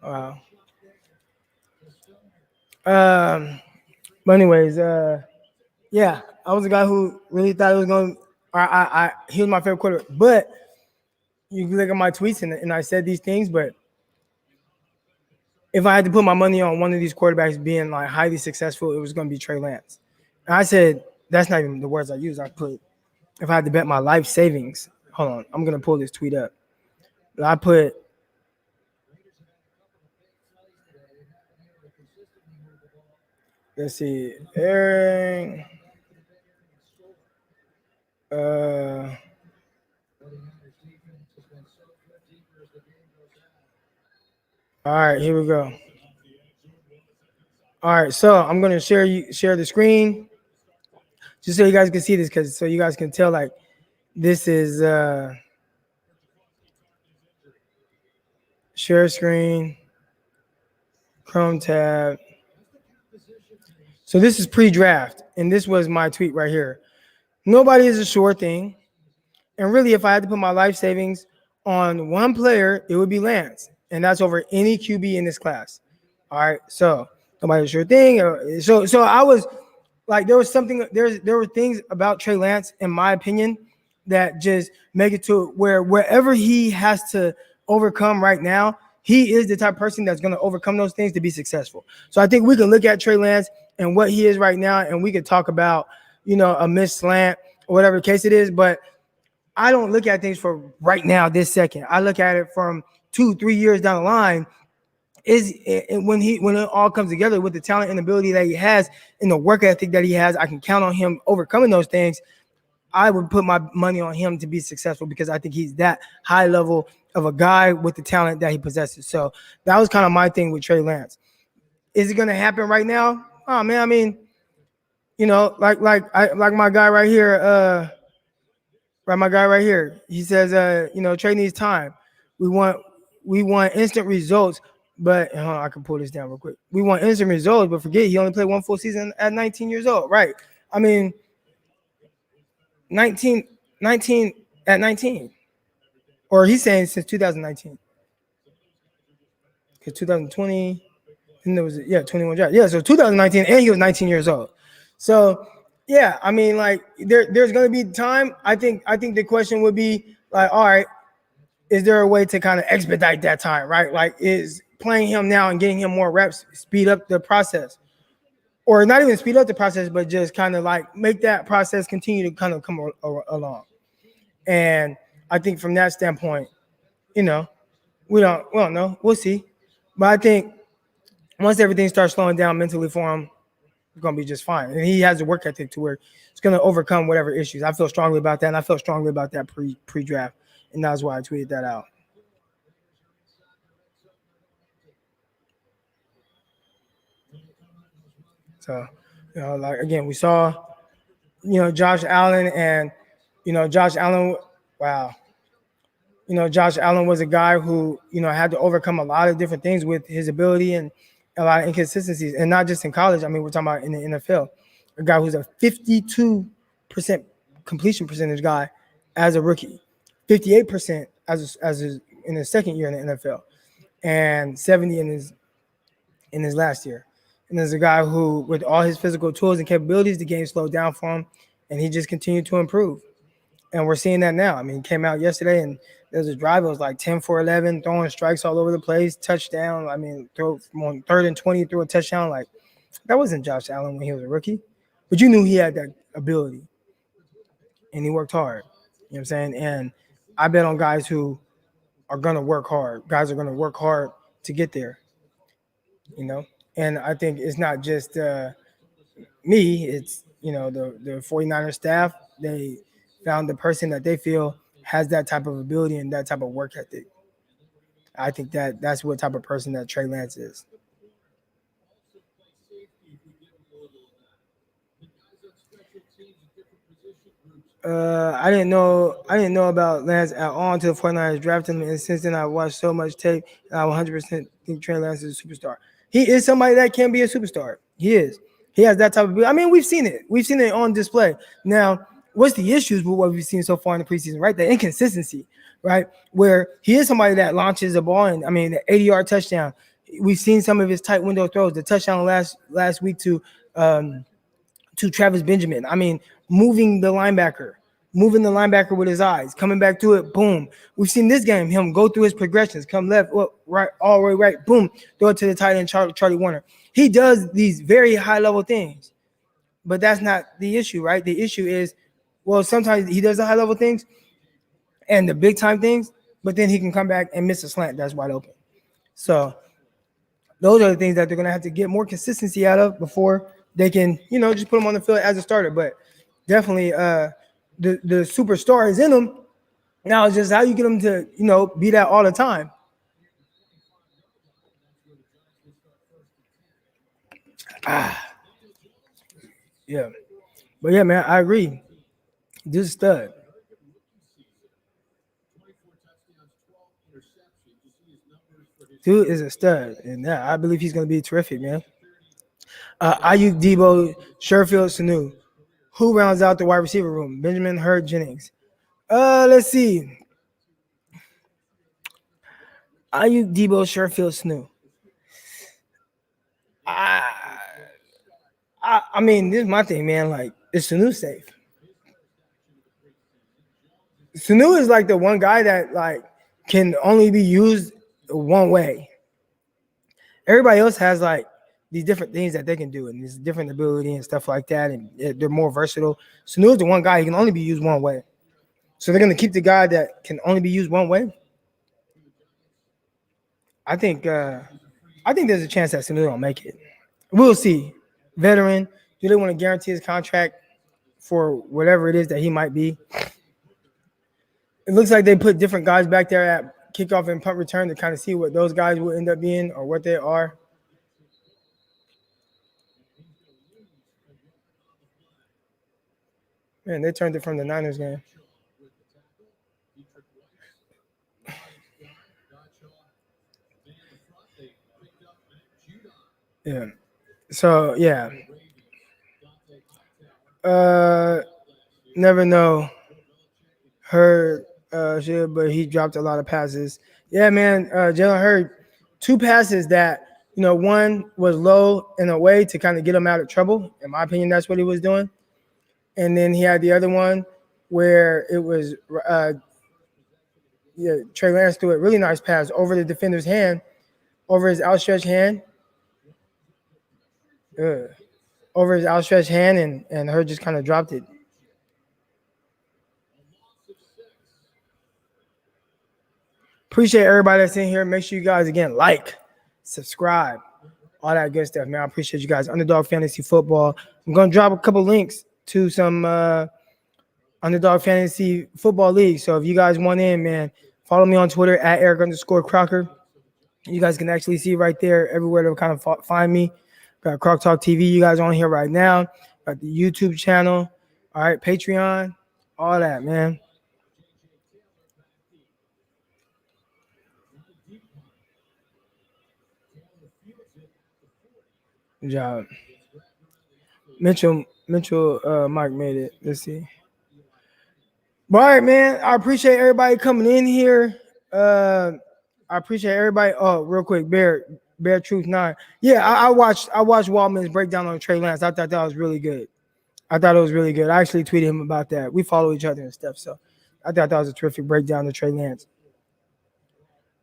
Wow. But anyways, yeah, I was a guy who really thought it was going to he was my favorite quarterback. But you can look at my tweets and I said these things, but if I had to put my money on one of these quarterbacks being like highly successful, it was going to be Trey Lance. And I said, that's not even the words I used. I put, if I had to bet my life savings, hold on, I'm going to pull this tweet up. I put, let's see, Aaron, all right, here we go. All right, so I'm gonna share the screen just so you guys can see this, so you guys can tell like this is share screen, Chrome tab. So this is pre-draft, and this was my tweet right here. Nobody is a sure thing, and really, if I had to put my life savings on one player, it would be Lance, and that's over any QB in this class. All right, so nobody's a sure thing. So I was like, there were things about Trey Lance, in my opinion, that just make it to where wherever he has to overcome right now, he is the type of person that's going to overcome those things to be successful. So I think we can look at Trey Lance and what he is right now, and we could talk about, a missed slant or whatever the case it is. But I don't look at things for right now, this second. I look at it from 2-3 years down the line. When it all comes together with the talent and ability that he has and the work ethic that he has, I can count on him overcoming those things. I would put my money on him to be successful because I think he's that high level of a guy with the talent that he possesses. So that was kind of my thing with Trey Lance. Is it going to happen right now? Oh man, I mean, like my guy right here, He says, Trey needs time. We want instant results, but I can pull this down real quick. We want instant results, but forget he only played one full season at 19 years old, right? I mean, 19 at 19, or he's saying since 2019, because 2020, and there was 21 draft, so 2019, and he was 19 years old. So yeah, I mean, like there's going to be time. I think the question would be like, all right, is there a way to kind of expedite that time, right? Like, is playing him now and getting him more reps speed up the process, or not even speed up the process, but just kind of like make that process continue to kind of come along. And I think from that standpoint, we don't know. We'll see. But I think once everything starts slowing down mentally for him, it's going to be just fine. And he has the work ethic to where it's going to overcome whatever issues. I feel strongly about that, and I felt strongly about that pre-draft. And that's why I tweeted that out. So, like, again, we saw, Josh Allen and, Josh Allen, wow. Josh Allen was a guy who, had to overcome a lot of different things with his ability and a lot of inconsistencies. And not just in college. I mean, we're talking about in the NFL. A guy who's a 52% completion percentage guy as a rookie, 58% in his second year in the NFL, and 70 in his last year. And there's a guy who, with all his physical tools and capabilities, the game slowed down for him, and he just continued to improve. And we're seeing that now. I mean, he came out yesterday, and there was a drive. It was like 10 for 11, throwing strikes all over the place, touchdown. I mean, throw on 3rd and 20, threw a touchdown. Like, that wasn't Josh Allen when he was a rookie. But you knew he had that ability, and he worked hard. You know what I'm saying? And I bet on guys who are going to work hard. Guys are going to work hard to get there, And I think it's not just me. It's, the 49ers staff. They found the person that they feel has that type of ability and that type of work ethic. I think that's what type of person that Trey Lance is. I didn't know about Lance at all until the 49ers drafted him, and since then I watched so much tape, and I 100% think Trey Lance is a superstar. He is somebody that can be a superstar. He is. He has that type of. I mean, we've seen it. We've seen it on display. Now, what's the issues with what we've seen so far in the preseason? Right, the inconsistency. Right, where he is somebody that launches a ball, and I mean, the 80-yard touchdown. We've seen some of his tight window throws. The touchdown last week to Travis Benjamin. I mean, moving the linebacker with his eyes, coming back to it, boom. We've seen this game, him go through his progressions, come left, right, all the way right, boom, throw it to the tight end, Charlie Warner. He does these very high-level things, but that's not the issue, right? The issue is, well, sometimes he does the high-level things and the big-time things, but then he can come back and miss a slant that's wide open. So those are the things that they're going to have to get more consistency out of before they can, just put him on the field as a starter. But definitely the superstar is in him. Now it's just how you get him to, be that all the time. Yeah. But yeah, man, I agree. This is a stud. Dude is a stud. And yeah, I believe he's going to be terrific, man. Ayuk, Debo, Sherfield, Sanu. Who rounds out the wide receiver room? Benjamin, Hurd, Jennings. Let's see. Ayuk, Debo, Sherfield, Sanu. I mean, this is my thing, man. Like, is Sanu safe? Sanu is like the one guy that like can only be used one way. Everybody else has like these different things that they can do and this different ability and stuff like that, and they're more versatile. Sanu is the one guy he can only be used one way. So they're gonna keep the guy that can only be used one way. I think there's a chance that Sanu don't make it. We'll see. Veteran, do they want to guarantee his contract for whatever it is that he might be. It looks like they put different guys back there at kickoff and punt return to kind of see what those guys will end up being or what they are. Man, they turned it from the Niners game. Yeah. So, yeah. Never know. Heard shit, but he dropped a lot of passes. Yeah, man. Jalen Hurd, 2 passes that, one was low and away to kind of get him out of trouble. In my opinion, that's what he was doing. And then he had the other one where it was Trey Lance threw a really nice pass over the defender's hand, over his outstretched hand. Over his outstretched hand, and Hurd just kind of dropped it. Appreciate everybody that's in here. Make sure you guys, again, like, subscribe, all that good stuff, man. I appreciate you guys. Underdog Fantasy Football. I'm going to drop a couple links to some Underdog Fantasy Football League. So if you guys want in, man, follow me on Twitter at Eric_Crocker. You guys can actually see right there everywhere to kind of find me. Got Croc Talk TV, you guys on here right now. Got the YouTube channel. All right, Patreon, all that, man. Good job. Mitchell, Mike made it. Let's see. All right, man. I appreciate everybody coming in here. I appreciate everybody. Oh, real quick, Bear Truth 9. Yeah, I watched Waldman's breakdown on Trey Lance. I thought that was really good. I actually tweeted him about that. We follow each other and stuff, so I thought that was a terrific breakdown of Trey Lance.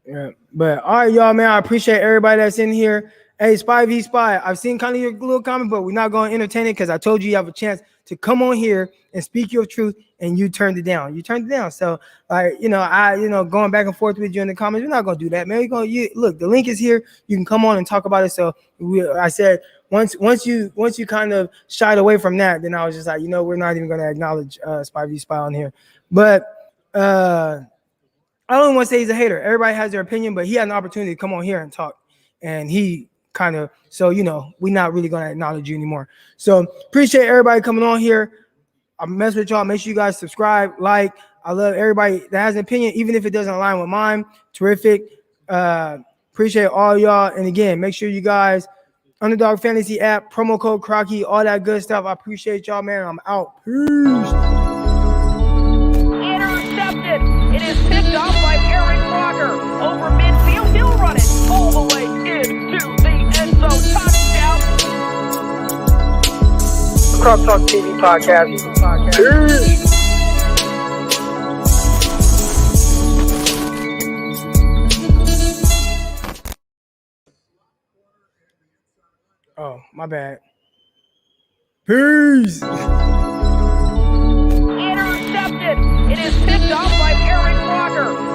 Yeah, but all right, y'all, man. I appreciate everybody that's in here. Hey, Spy v Spy, I've seen kind of your little comment, but we're not going to entertain it because I told you have a chance to come on here and speak your truth, and you turned it down. So, going back and forth with you in the comments, we're not going to do that, man. Look, the link is here. You can come on and talk about it. So I said once you kind of shied away from that, then I was just like, we're not even going to acknowledge Spy v Spy on here. But I don't want to say he's a hater. Everybody has their opinion, but he had an opportunity to come on here and talk, and he kind of, so we're not really going to acknowledge you anymore. So appreciate everybody coming on here. I mess with y'all. Make sure you guys subscribe, like. I love everybody that has an opinion, even if it doesn't align with mine. Terrific. Appreciate all y'all. And again, make sure you guys, Underdog Fantasy app, promo code Crocky, all that good stuff. I appreciate y'all, man. I'm out. Peace. Intercepted. It is picked off by Eric Crocker. Over midfield, he'll run it all the way into the end zone. Touchdown. Croc Talk TV podcast. Peace. Oh, my bad. Peace. Intercepted. It is picked off by Eric Crocker.